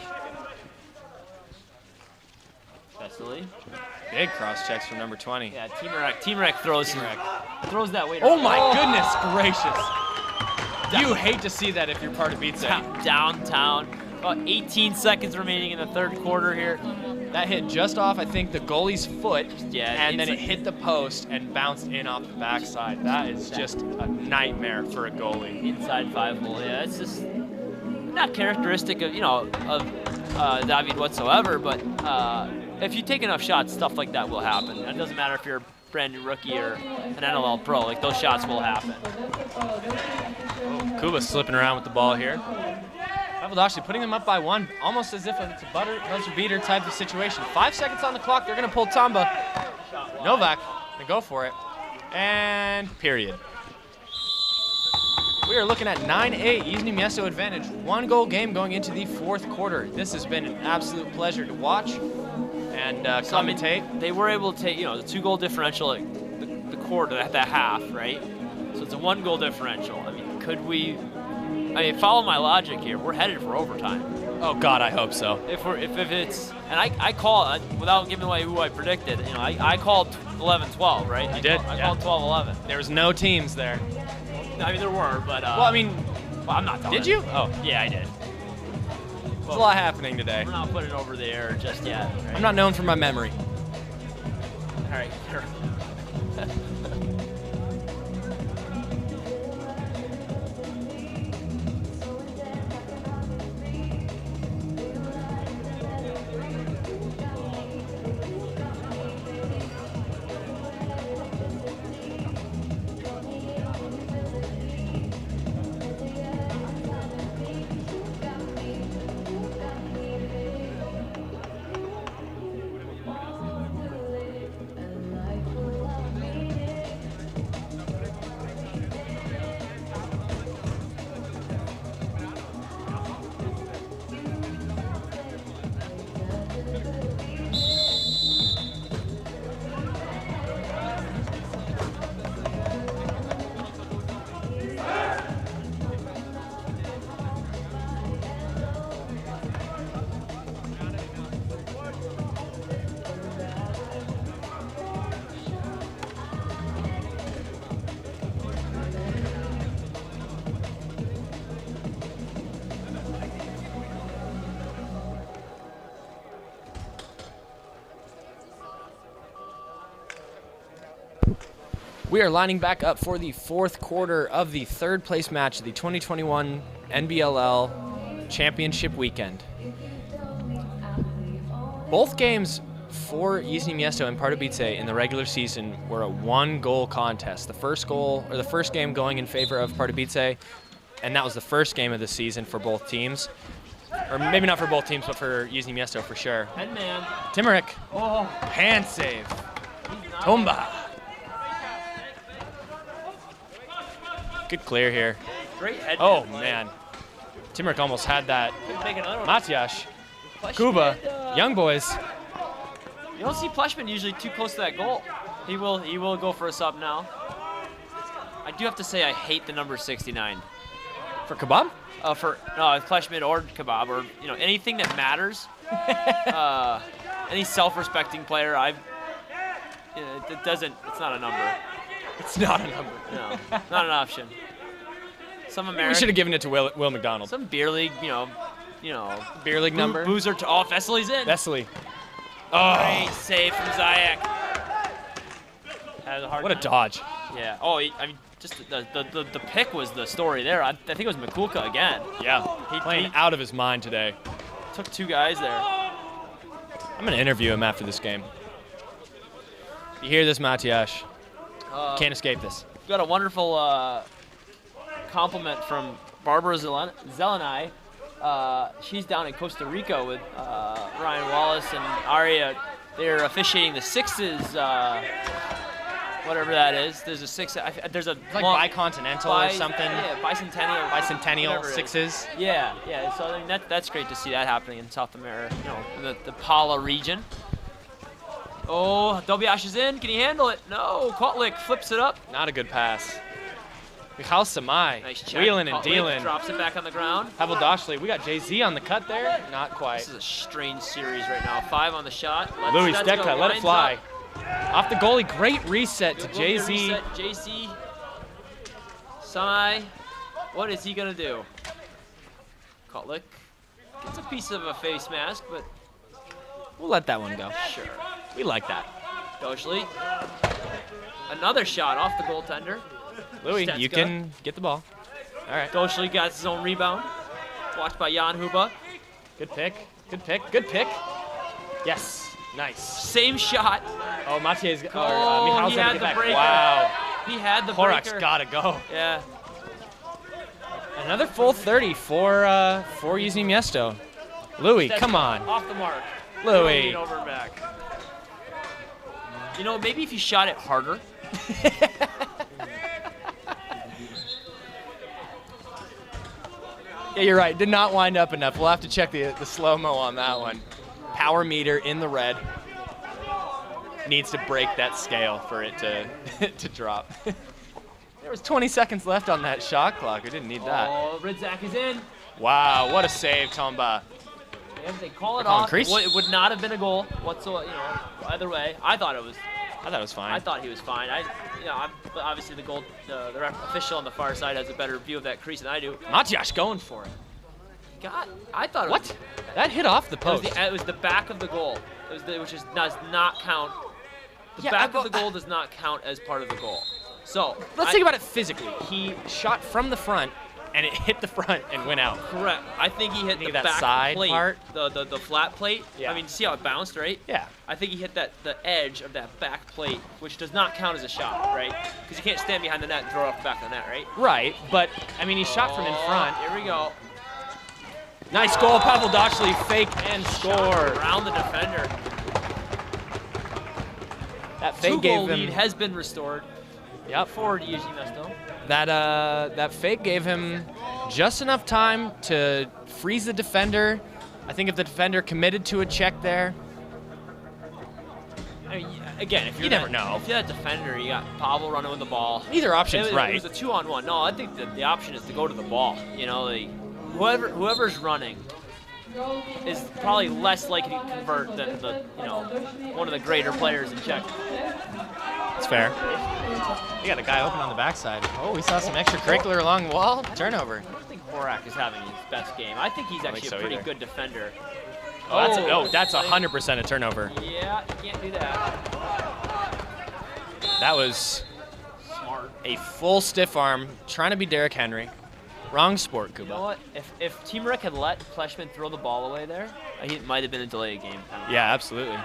Vesely. Big cross checks from number 20. Yeah, Team Rec throws that weight. Oh my goodness gracious. You hate to see that if you're part of Beats. Downtown. About 18 seconds remaining in the third quarter here. That hit just off, I think, the goalie's foot, and then it like, hit the post and bounced in off the backside. That is just a nightmare for a goalie. Inside 5 hole, yeah. It's just not characteristic of David whatsoever, but if you take enough shots, stuff like that will happen. It doesn't matter if you're a brand new rookie or an NLL pro, like those shots will happen. Oh, Kuba's slipping around with the ball here. Pavel Doshli putting them up by 1, almost as if it's a buzzer beater type of situation. 5 seconds on the clock, they're gonna pull Tomba. Novak, they go for it. And period. We are looking at 9-8, JIŽNÍ Město advantage. 1 goal game going into the 4th quarter. This has been an absolute pleasure to watch and commentate. I mean, they were able to take, the 2-goal differential, like the quarter, that half, right? So it's a 1-goal differential. I mean, follow my logic here. We're headed for overtime. Oh God, I hope so. If it's, and I call, without giving away who I predicted, I called 11-12, right? You did? I called 12-11. There was no teams there. I mean, there were, but. Well, I mean, I'm not telling. Did you? Oh. Yeah, I did. There's a lot happening today. We're not putting it over the air just yet. Right? I'm not known for my memory. All right, sure. We are lining back up for the fourth quarter of the third place match of the 2021 NBLL Championship Weekend. Both games for JIŽNÍ Město and Pardubice in the regular season were a one-goal contest. The first game going in favor of Pardubice, and that was the first game of the season for both teams. Or maybe not for both teams, but for JIŽNÍ Město for sure. Head man. Timuric. Oh, hand save. Tomba. Good clear here. Great head. Oh, man. Timuric almost had that. Couldn't make another one. Matias. Kuba. Young boys. You don't see Pleshman usually too close to that goal. He will go for a sub now. I do have to say I hate the number 69. For Kebab? For Pleshman or Kebab, or anything that matters. Any self-respecting player, it's not a number. It's not a number. No, not an option. Some American. We should have given it to Will McDonald. Some beer league, Beer league number. Boozer. Vesely's in. Vesely. Great save from Zayak. What a dodge. Yeah. Oh, I mean, just the pick was the story there. I think it was Mikulka again. Yeah. He playing out of his mind today. Took two guys there. I'm going to interview him after this game. You hear this, Matias? Can't escape this. Got a wonderful compliment from Barbara Zeleny. She's down in Costa Rica with Ryan Wallace and Aria. They're officiating the sixes, whatever that is. There's a six. There's a like bicontinental or something. Yeah, bicentennial. Bicentennial sixes. Yeah. So I mean, that's great to see that happening in South America, the Pala region. Oh, Dobiash is in. Can he handle it? No. Kotlik flips it up. Not a good pass. Michal Samai, nice check. Wheeling and Kotlik dealing. Drops it back on the ground. Pavel Dashley, we got Jay-Z on the cut there. Not quite. This is a strange series right now. 5 on the shot. Louis Stecka, let it fly. Off the goalie, great reset to Jay-Z. JC. Samai, what is he going to do? Kotlik gets a piece of a face mask, but we'll let that one go. Sure. We like that. Doshli. Another shot off the goaltender. Louis, Stetska. you can get the ball. All right. Doshli got his own rebound. Watched by Jan Huba. Good pick. Good pick. Good pick. Yes. Nice. Same shot. Oh, Mathias. He had the breaker. Wow. He had the Horak's breaker. gotta go. Yeah. Another full 30 for JIŽNÍ Město. Louis, Stetska come on. Off the mark. Louis. Over and back. Maybe if you shot it harder. Yeah, you're right. Did not wind up enough. We'll have to check the slow-mo on that one. Power meter in the red. Needs to break that scale for it to drop. There was 20 seconds left on that shot clock. We didn't need that. Oh, Ridzak is in. Wow, what a save, Tomba. If they call it off, it would not have been a goal whatsoever. Either way, I thought it was fine. I thought he was fine. Obviously the ref official on the far side has a better view of that crease than I do. Matias going for it. God, I thought it what? was. That hit off the post. It was the back of the goal. Which does not count. The back of the goal does not count as part of the goal. So let's think about it physically. He shot from the front, and it hit the front and went out. Correct. I think he hit the that back side plate, part. the flat plate. Yeah. I mean, see how it bounced, right? Yeah. I think he hit the edge of that back plate, which does not count as a shot, right? Because you can't stand behind the net and throw it off the back of the net, right? Right, but I mean, he shot from in front. Here we go. Nice goal, Pavel Dashley, fake and score. Around the defender. That fake gave him. Lead has been restored. Yep. Forward JIŽNÍ Město. That fake gave him just enough time to freeze the defender. I think if the defender committed to a check there. I mean, again, if you never know. If you're that defender, you got Pavel running with the ball. Neither option's right. It was a 2-on-1. No, I think the option is to go to the ball. Whoever's running is probably less likely to convert than one of the greater players in Czech. That's fair. You got a guy open on the backside. Oh, we saw some extracurricular along the wall. Turnover. I don't think Horak is having his best game. I think he's actually a pretty good defender. That's 100% a turnover. Yeah, you can't do that. That was a full stiff arm, trying to be Derrick Henry. Wrong sport, Kuba. You know what? If Team Rick had let Fleshman throw the ball away there, it might have been a delay of game penalty. Yeah, absolutely.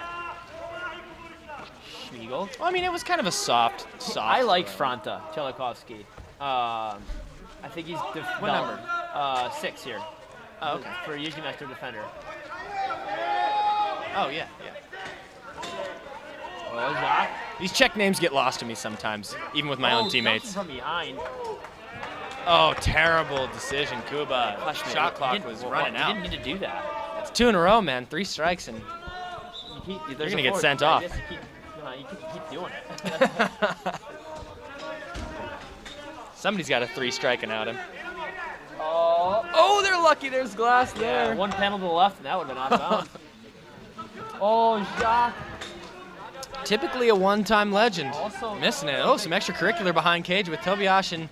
Schmiegel. Well, I mean, it was kind of a soft. I like Franta Chelikovsky. I think he's What number? 6 here. Oh, okay. For a JIŽNÍ Mesto defender. Oh, yeah. Oh, Jacques. These Czech names get lost to me sometimes, even with my own teammates. From behind. Oh, terrible decision, Kuba. Fleshman, Shot clock was running out. You didn't need to do that. It's 2 in a row, man. 3 strikes, and You're gonna get sent off. You keep doing it. somebody's got a 3 striking out him. Oh, they're lucky. There's glass yeah, one panel to the left, and that would have been out of bounds. Oh, Jacques. Typically a one-time legend. Also- Missing it. Oh, some extracurricular behind cage with Tobias and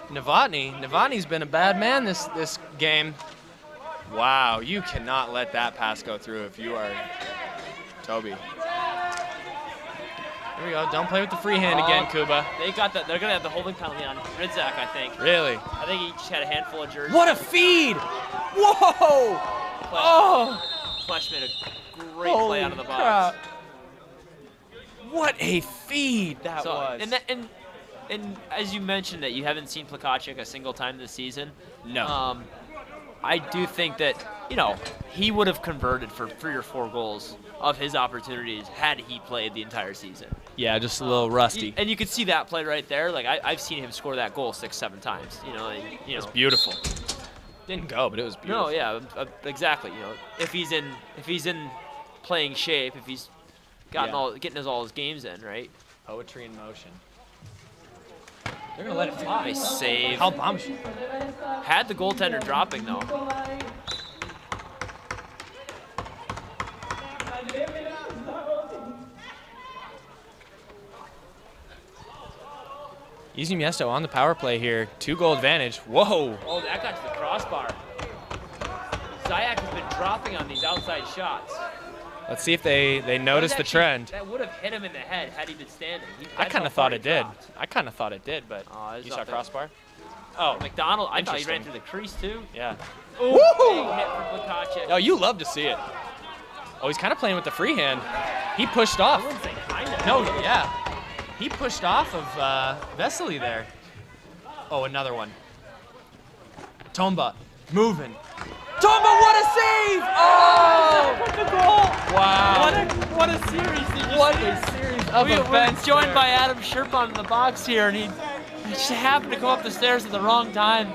Novotny. Novotny's been a bad man this game. Wow, you cannot let that pass go through if you are Toby. Here we go. Don't play with the free hand again, Kuba. They got that. They're gonna have the holding penalty on Ridzak, I think. Really? I think he just had a handful of jerseys. What a feed! Whoa! Fleshman, a great play out of the box. Crap. What a feed that So, was. And as you mentioned that you haven't seen Plakacek a single time this season. No. I do think that, he would have converted for 3 or 4 goals of his opportunities had he played the entire season. Yeah, just a little rusty. And you could see that play right there. Like I've seen him score that goal 6-7 times. It was beautiful. Didn't go, but it was beautiful. No, yeah, exactly. If he's in playing shape, if he's getting all his games in, right? Poetry in motion. They're gonna let it fly. Nice save. How bombshell. Had the goaltender dropping though. JIŽNÍ Město on the power play here. 2-goal advantage. Whoa. Oh, that got to the crossbar. Zayak has been dropping on these outside shots. Let's see if they notice the trend. That would have hit him in the head had he been standing. I kind of thought it did. But you saw crossbar? Oh, McDonald, I thought he ran Interesting. through the crease too. Yeah. Ooh, big hit from Plakacek. Oh, you love to see it. Oh, he's kind of playing with the free hand. He pushed off. I wouldn't say kinda. No, yeah. He pushed off of Vesely there. Oh, another one. Tomba, moving. Tomba, what a save! Oh! What the goal! Wow. What a series! What a series of We're events joined there. by Adam Sherpon in the box here, and he just happened to go up the stairs at the wrong time.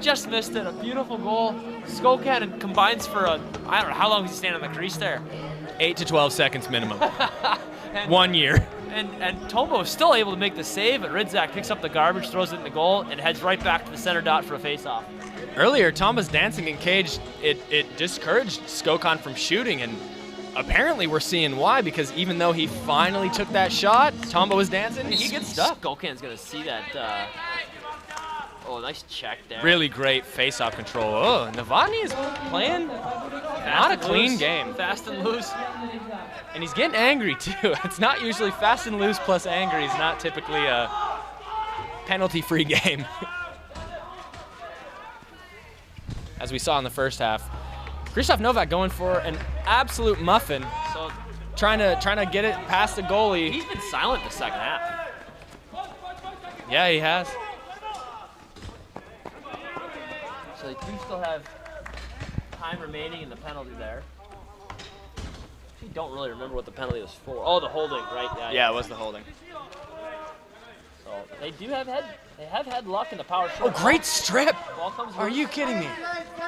Just missed it. A beautiful goal. Skokan combines for I don't know how long he's standing on the crease there. 8 to 12 seconds minimum. 1 year. And Tombo is still able to make the save, but Ridzak picks up the garbage, throws it in the goal, and heads right back to the center dot for a face-off. Earlier, Tomba's dancing in cage, it discouraged Skokan from shooting, and apparently we're seeing why, because even though he finally took that shot, Tomba was dancing, he gets stuck. Skokan's going to see that. Oh, nice check there. Really great face-off control. Oh, Novotny is playing not a clean game. Fast and loose. And he's getting angry, too. It's not usually fast and loose plus angry. It's not typically a penalty-free game. As we saw in the first half. Krzysztof Nowak going for an absolute muffin. So Trying to get it past the goalie. he's been silent the second half. Yeah, he has. So they do still have time remaining in the penalty there. Actually, don't really remember what the penalty was for. Oh, the holding, right? Yeah, it was the holding. So they have had luck in the power shot. Oh, great strip. Ball comes Are loose. you kidding me?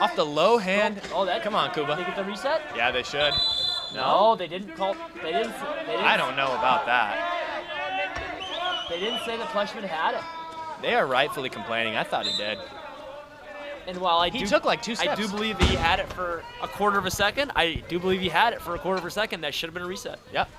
Off the low hand. Oh, that. Come on, Did they Kuba. get the reset? Yeah, they should. No, they didn't call. They didn't. I don't know about that. They didn't say that Fleshman had it. They are rightfully complaining. I thought he did. And while I He do, took like 2 I steps. do believe he had it for a quarter of a second. I do believe he had it for a quarter of a second. That should have been a reset. Yep.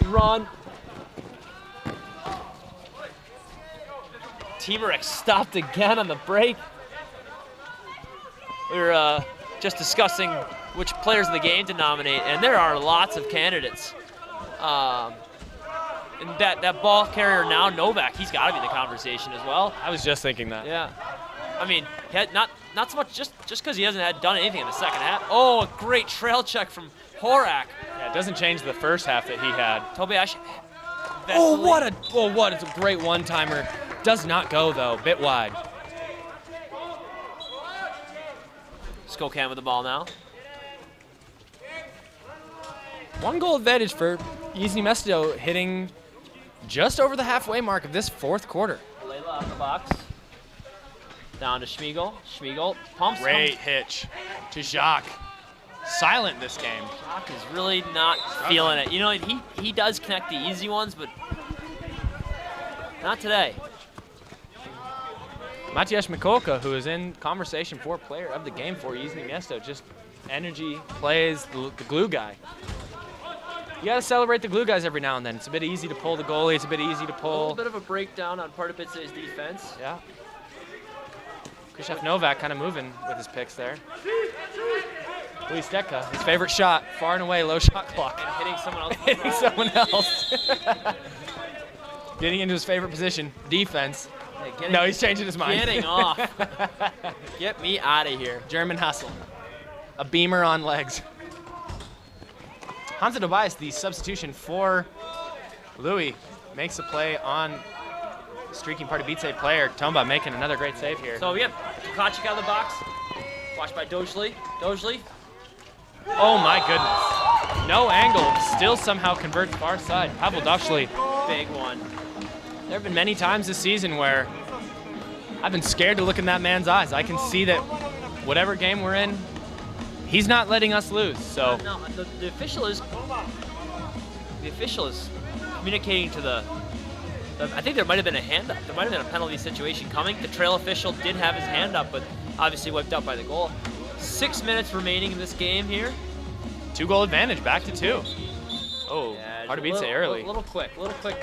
Run. Teamerick stopped again on the break. we were just discussing which players of the game to nominate, and there are lots of candidates. And that ball carrier now, Novak, he's got to be in the conversation as well. I was just thinking that. Yeah. I mean, he had not so much just because he hasn't done anything in the second half. Oh, a great trail check from Horak. Yeah, it doesn't change the first half that he had. Tobias. What it's a great one-timer. Does not go though, bit wide. Skokan with the ball now. 1 goal advantage for JIŽNÍ MÉSTO, hitting just over the halfway mark of this 4th quarter. Layla out the box. Down to Schmiegel. Schmiegel pumps. Great hitch to Jacques. Silent this game. Jacques is really not feeling it. You know, he does connect the easy ones, but not today. Matias Mikolka, who is in conversation for player of the game for JIŽNÍ MÉSTO, just energy, plays, the glue guy. You gotta celebrate the glue guys every now and then. It's a bit easy to pull the goalie, it's a bit easy to A pull. little bit of a breakdown on Pardubice's defense. Yeah. Krzysztof Novak kind of moving with his picks there. Louis Stetka, his favorite shot, far and away, low shot clock. And hitting someone else. Hitting someone else. Getting into his favorite position, defense. Hey, No, he's changing his mind. Getting off. Get me out of here. German hustle. A beamer on legs. Hansa Tobias, the substitution for Louis, makes a play on streaking Pardubice player. Tomba making another great save here. So, yep, Tukacik out of the box. Watched by Dojli. Dojli. Oh my goodness. No angle, still somehow converts far side. Pavel Dojli. Big one. There have been many times this season where I've been scared to look in that man's eyes. I can see that whatever game we're in, he's not letting us lose. So No, the official is communicating to the I think there might have been a hand up. There might have been a penalty situation coming. The trail official did have his hand up, but obviously wiped out by the goal. 6 minutes remaining in this game here. 2-goal advantage, back to 2. Oh, Yeah, Pardubice early. A little quick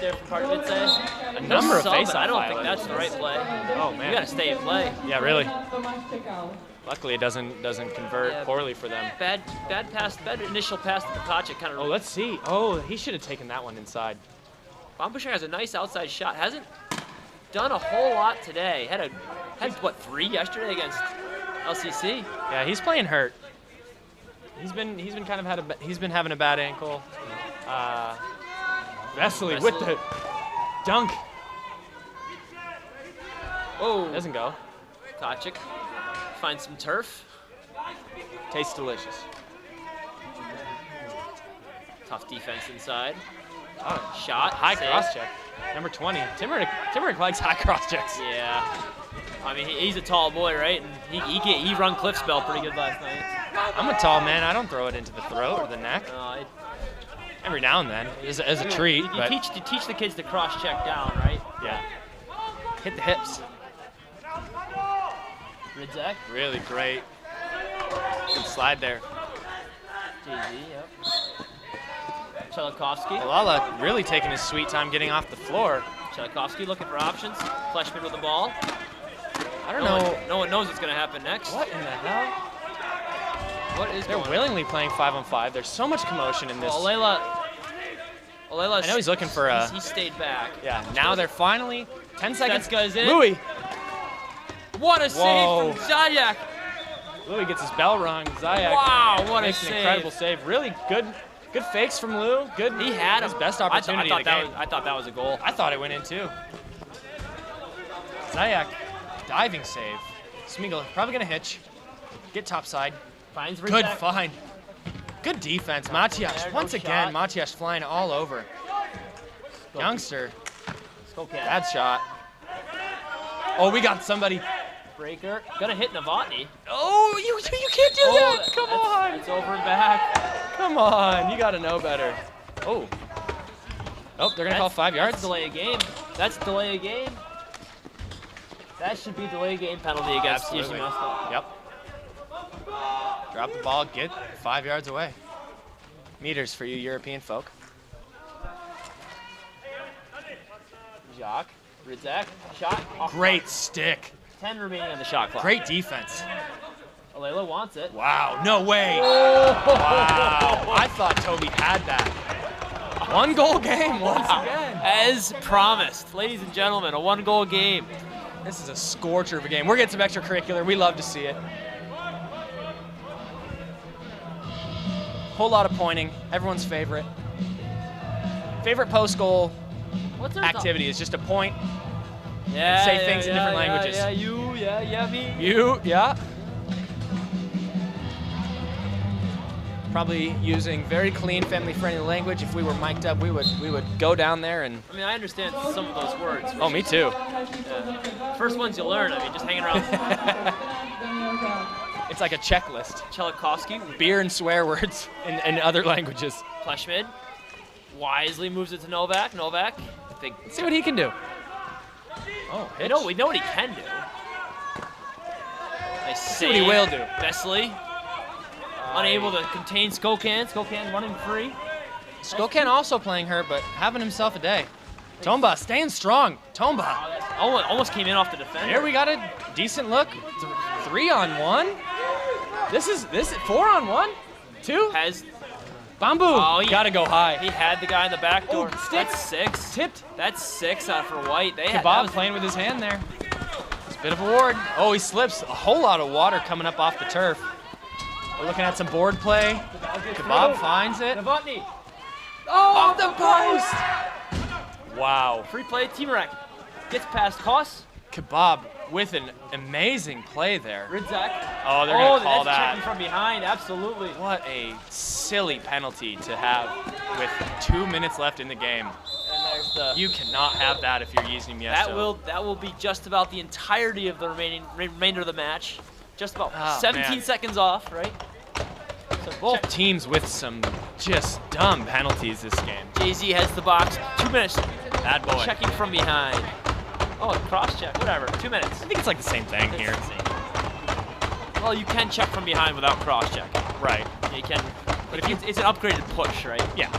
there from Pardubice. A number of Sub, face-off I don't think violations. that's the right play. Oh You man. gotta stay in play. Yeah, really. Luckily, it doesn't convert Yeah. poorly for them. Bad initial pass to Tukacik kind of. Oh, let's see. Oh, he should have taken that one inside. Bombusher has a nice outside shot. Hasn't done a whole lot today. Had what, 3 yesterday against LCC? Yeah, he's playing hurt. He's been having a bad ankle. Vesely with the dunk. Oh, Doesn't go. Tukacik finds some turf. Tastes delicious. Tough defense inside. Oh, Shot. high save. cross check. Number 20. Timmerick likes high cross checks. Yeah. I mean, he's a tall boy, right? And he run cliff spell pretty good last night. I'm a tall man. I don't throw it into the throat or the neck. Every now and then, as a treat. You But teach the kids to cross check down, right? yeah, hit the hips. Ridzek. Really great. Good slide there. JZ, yep. Chelikovsky. Alala really taking his sweet time getting off the floor. Chelikovsky looking for options. Fleshman with the ball. I don't know. No one knows what's going to happen next. What in the hell? What is They're going willingly playing 5-on-5. There's so much commotion in this. Olela. I know he's looking for a. He stayed back. Yeah, now they're finally 10 seconds. Stenska's in. Louis. What a Whoa. save from Zayak. Louis gets his bell rung. Zayak Wow, what a makes an save. incredible save. Really good fakes from Lou. Good. He had his him. best opportunity I of the game. thought that was a goal. I thought it went in too. Zayak, diving save. Smeagol probably gonna hitch. Get topside. Finds Good Ridzek. find. Good defense. Matias, There, no once again, shot. Matias flying all over. Youngster, Skokan. bad shot. Oh, we got somebody. Breaker. Gonna hit Novotny. Oh, you can't do that. Come on. It's over and back. Come on. You got to know better. Oh. Oh, they're going to call 5 yards. That's delay a game. That's delay a game. That should be delay a game penalty against Absolutely. JIŽNÍ MÉSTO. Yep. Drop the ball, get 5 yards away. Meters for you European folk. Jacques. Ridzek. Shot. Off Great mark. stick. 10 remaining on the shot clock. Great defense. Olela Layla wants it. Wow, no way. Wow, I thought Toby had that. 1-goal game once again. As promised, ladies and gentlemen, a 1-goal game. This is a scorcher of a game. We're getting some extracurricular. We love to see it. Whole lot of pointing. Everyone's favorite. Favorite post-goal activity is just to point and say things in different languages. Yeah, you, yeah, me. You, yeah. Probably using very clean, family-friendly language. If we were mic'd up, we would go down there and. I mean, I understand some of those words. Oh, me too. Yeah. First ones you learn. I mean, just hanging around. It's like a checklist. Chelikovsky. Beer and swear words in other languages. Pleshmid wisely moves it to Novak. Novak, I think. Let's see what he can do. Oh, we know what he can do. Nice save. See what he will do. Vesely. Unable to contain Skokan. Skokan running free. Skokan also playing hurt, but having himself a day. Tomba staying strong. Tomba. Almost came in off the defender. Here we got a decent look. 3-on-1. This is 4-on-1 2. Has Bamboo. Oh, gotta go high. He had the guy in the back door. Oh, that's 6. Tipped. That's 6 for White. Kebab playing with his hand there. It's a bit of a ward. Oh, he slips. A whole lot of water coming up off the turf. We're looking at some board play. Kebab finds it. Novotny. Oh, off the post. Wow. Free play. Timurek gets past Koss. Kebab with an amazing play there. Ridzak. Oh, they're going to call that's that. checking from behind. Absolutely. What a silly penalty to have with 2 minutes left in the game. And there's the. You cannot have that if you're using MÉSTO. That will be just about the entirety of the remainder of the match. Just about 17 seconds off, right? So both teams with some just dumb penalties this game. Jay-Z has the box. 2 minutes. Bad boy. Checking from behind. Oh, cross check. Whatever. 2 minutes. I think it's like the same thing here. Well, you can check from behind without cross checking. Right. Yeah, you can. But if it's an upgraded push, right? Yeah.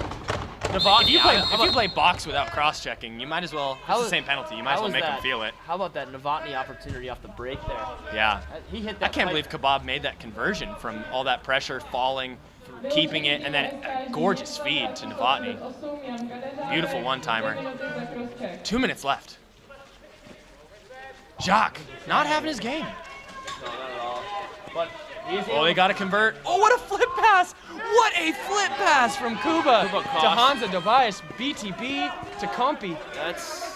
If you play box without cross checking, you might as well. It's the same penalty. You might as well make them feel it. How about that Novotny opportunity off the break there? Yeah. He hit that. I can't believe Kebab made that conversion from all that pressure, falling, keeping it, and then a gorgeous feed to Novotny. Beautiful one-timer. 2 minutes left. Jacques not having his game. No, not at all. But they got to convert. Oh, what a flip pass! What a flip pass from Kuba to Hansa Tobias. BTB to Kompi. That's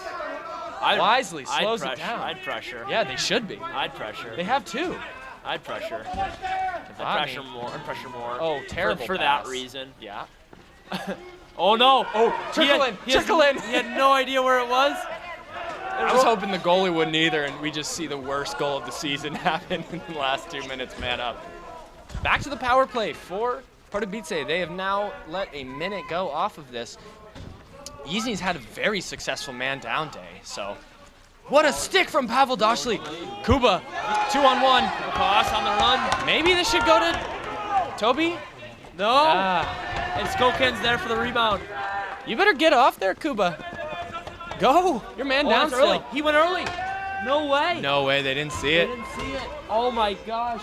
wisely slows it down. I'd pressure. Yeah, they should be. I'd pressure. They have 2. I'd pressure. I'd pressure more. Oh, terrible for pass. that reason. Yeah. Oh no! Oh, trickle in. He had no idea where it was. I was hoping the goalie wouldn't either, and we just see the worst goal of the season happen in the last 2 minutes, man up. Back to the power play for Pardubice. They have now let a minute go off of this. JIŽNÍ's had a very successful man-down day, so. What a stick from Pavel Doshli. Kuba, 2-on-1. Koss on the run. Maybe this should go to Toby? No. And Skokan's there for the rebound. You better get off there, Kuba. Go. Your man down still. Early. He went early. No way. No way. They didn't see it. They didn't see it. Oh my gosh.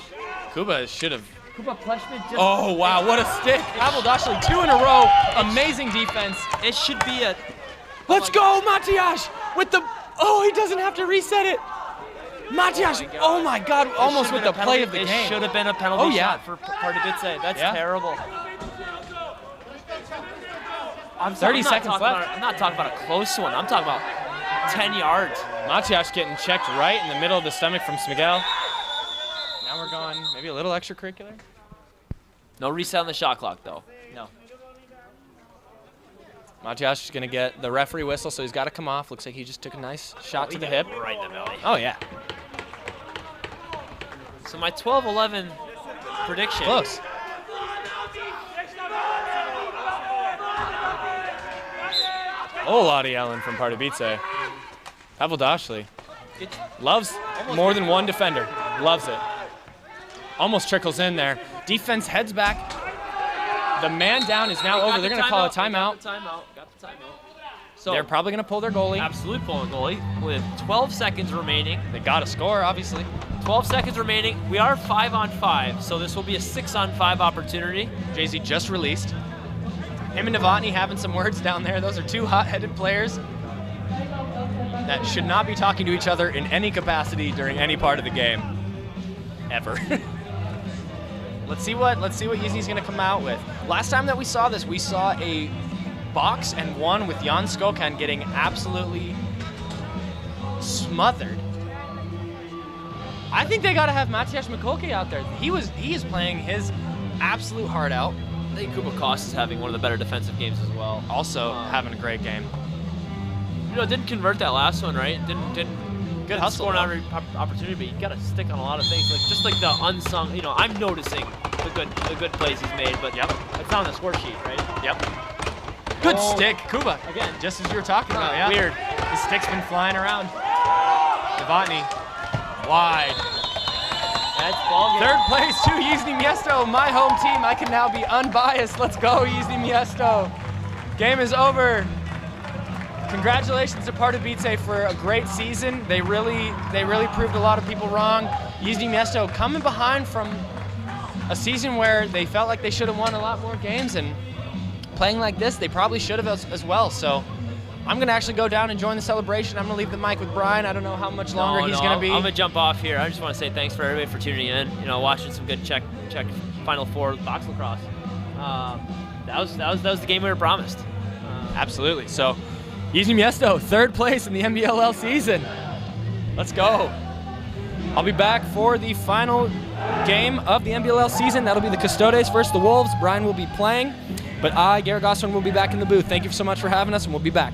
Kuba should have. Kuba Pleshman just. Oh wow! What a stick. Pavel Doshli 2 in a row. Amazing defense. It should be a. Let's go, Matias with the. Oh, he doesn't have to reset it. Matias. Oh my God! Almost with the play of the game. It should have been a penalty shot for Pardubice. That's terrible. I'm 30 seconds left. I'm not talking about a close one. I'm talking about 10 yards. Matias getting checked right in the middle of the stomach from Smigel. Now we're going maybe a little extracurricular. No reset on the shot clock, though. No. Matias is going to get the referee whistle, so he's got to come off. Looks like he just took a nice shot to the hip. Right in the belly. Oh, yeah. So my 12-11 prediction. Close. Oh, Lottie Allen from Pardubice. Pavel Doshli loves more than one defender. Loves it. Almost trickles in there. Defense heads back. The man down is now over. They're going to call a timeout. Got the timeout. So they're probably going to pull their goalie. Absolutely pulling goalie with 12 seconds remaining. They got to score, obviously. 12 seconds remaining. We are 5-on-5, so this will be a 6-on-5 opportunity. Jay-Z just released. Him and Novotny having some words down there. Those are two hot-headed players that should not be talking to each other in any capacity during any part of the game, ever. Let's see what JIŽNÍ's gonna come out with. Last time that we saw this, we saw a box and one with Jan Skokan getting absolutely smothered. I think they gotta have Matthias Mikulke out there. He is playing his absolute heart out. I think Kuba Koss is having one of the better defensive games as well. Also having a great game. You know, didn't convert that last one, right? Didn't good hustle. Score on every opportunity, but you gotta stick on a lot of things. Like just like the unsung. You know, I'm noticing the good plays he's made, but yep, it's on the score sheet, right? Yep. Good stick, Kuba. Again, just as you were talking about. Yeah. Weird. His stick's been flying around. Novotny, wide. That's ball game. Third place to JIŽNÍ Město, my home team. I can now be unbiased. Let's go, JIŽNÍ Město. Game is over. Congratulations to Pardubice for a great season. They really proved a lot of people wrong. JIŽNÍ Město coming behind from a season where they felt like they should have won a lot more games, and playing like this, they probably should have as well. So I'm gonna actually go down and join the celebration. I'm gonna leave the mic with Brian. I don't know how much longer he's gonna be. I'm gonna jump off here. I just want to say thanks for everybody for tuning in. You know, watching some good Czech Final Four box lacrosse. That was the game we were promised. Absolutely. So JIŽNÍ Město, third place in the NBLL season. Let's go. I'll be back for the final game of the NBLL season. That'll be the Custodes versus the Wolves. Brian will be playing, but I, Garrett Gosselin, will be back in the booth. Thank you so much for having us, and we'll be back.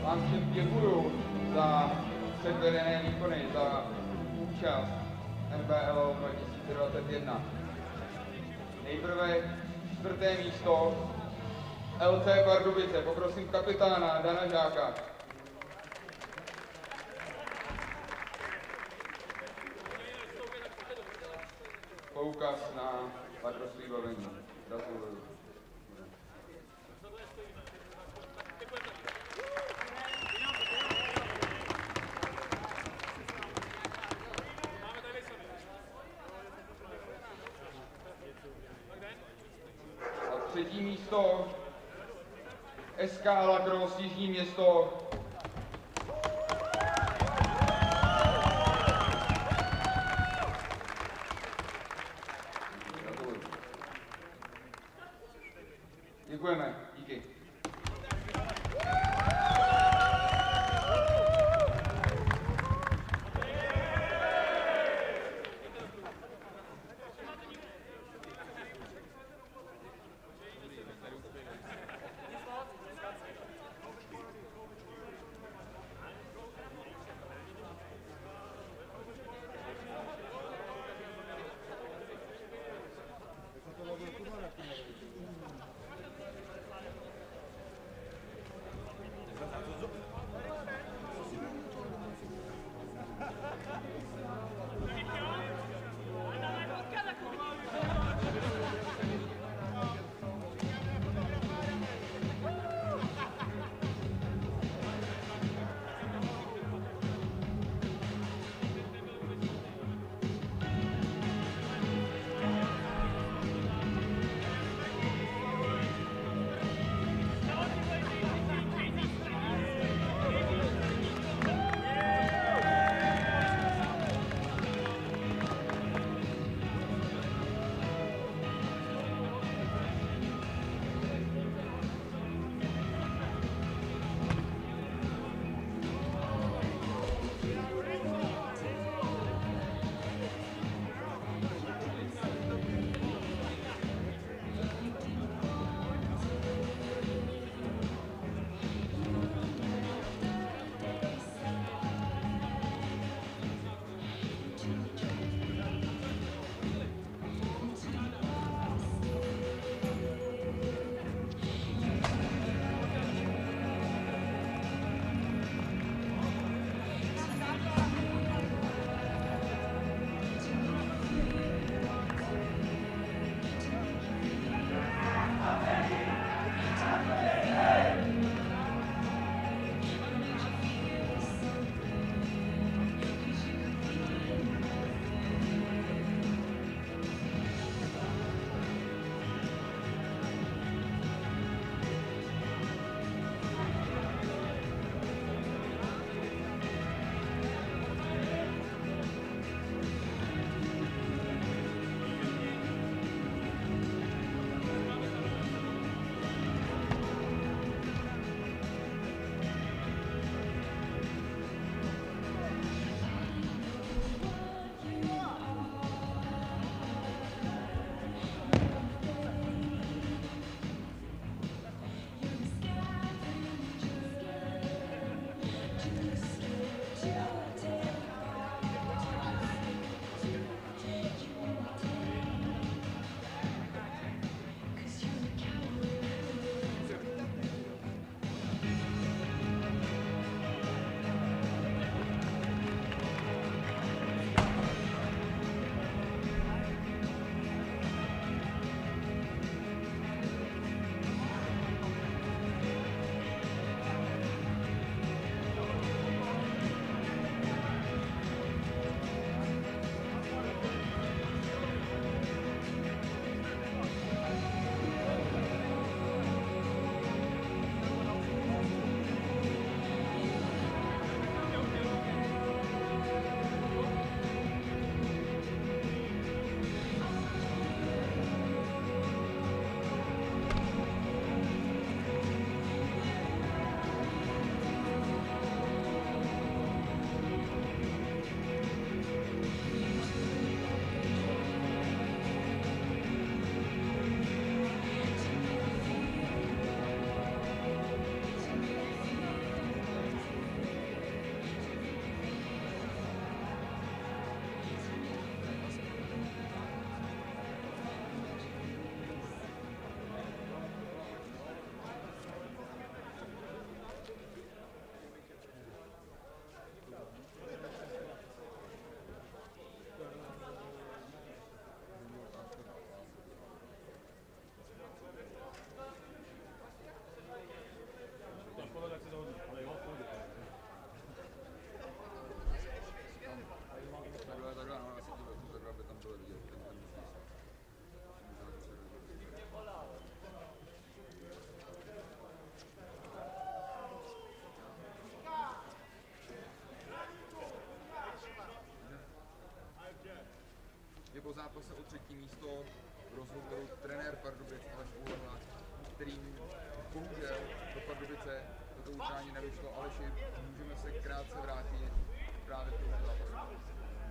Vám všem děkuju za předvedené výkony, za účast NBLL 2021. Nejprve čtvrté místo LC Pardubice. Poprosím kapitána Dana Žáka. Poukaz na lakrovské vybavení. Gratuluju. Třetí místo SK LAKROS JIŽNÍ Město. Děkujeme. Díky. že po zápase o 3. místo rozhodl trenér Pardubic Aleš Uhlehla, kterým bohužel do Pardubice toto utkání nevyšlo. Aleši, můžeme se krátce vrátit právě k tomu zápasu.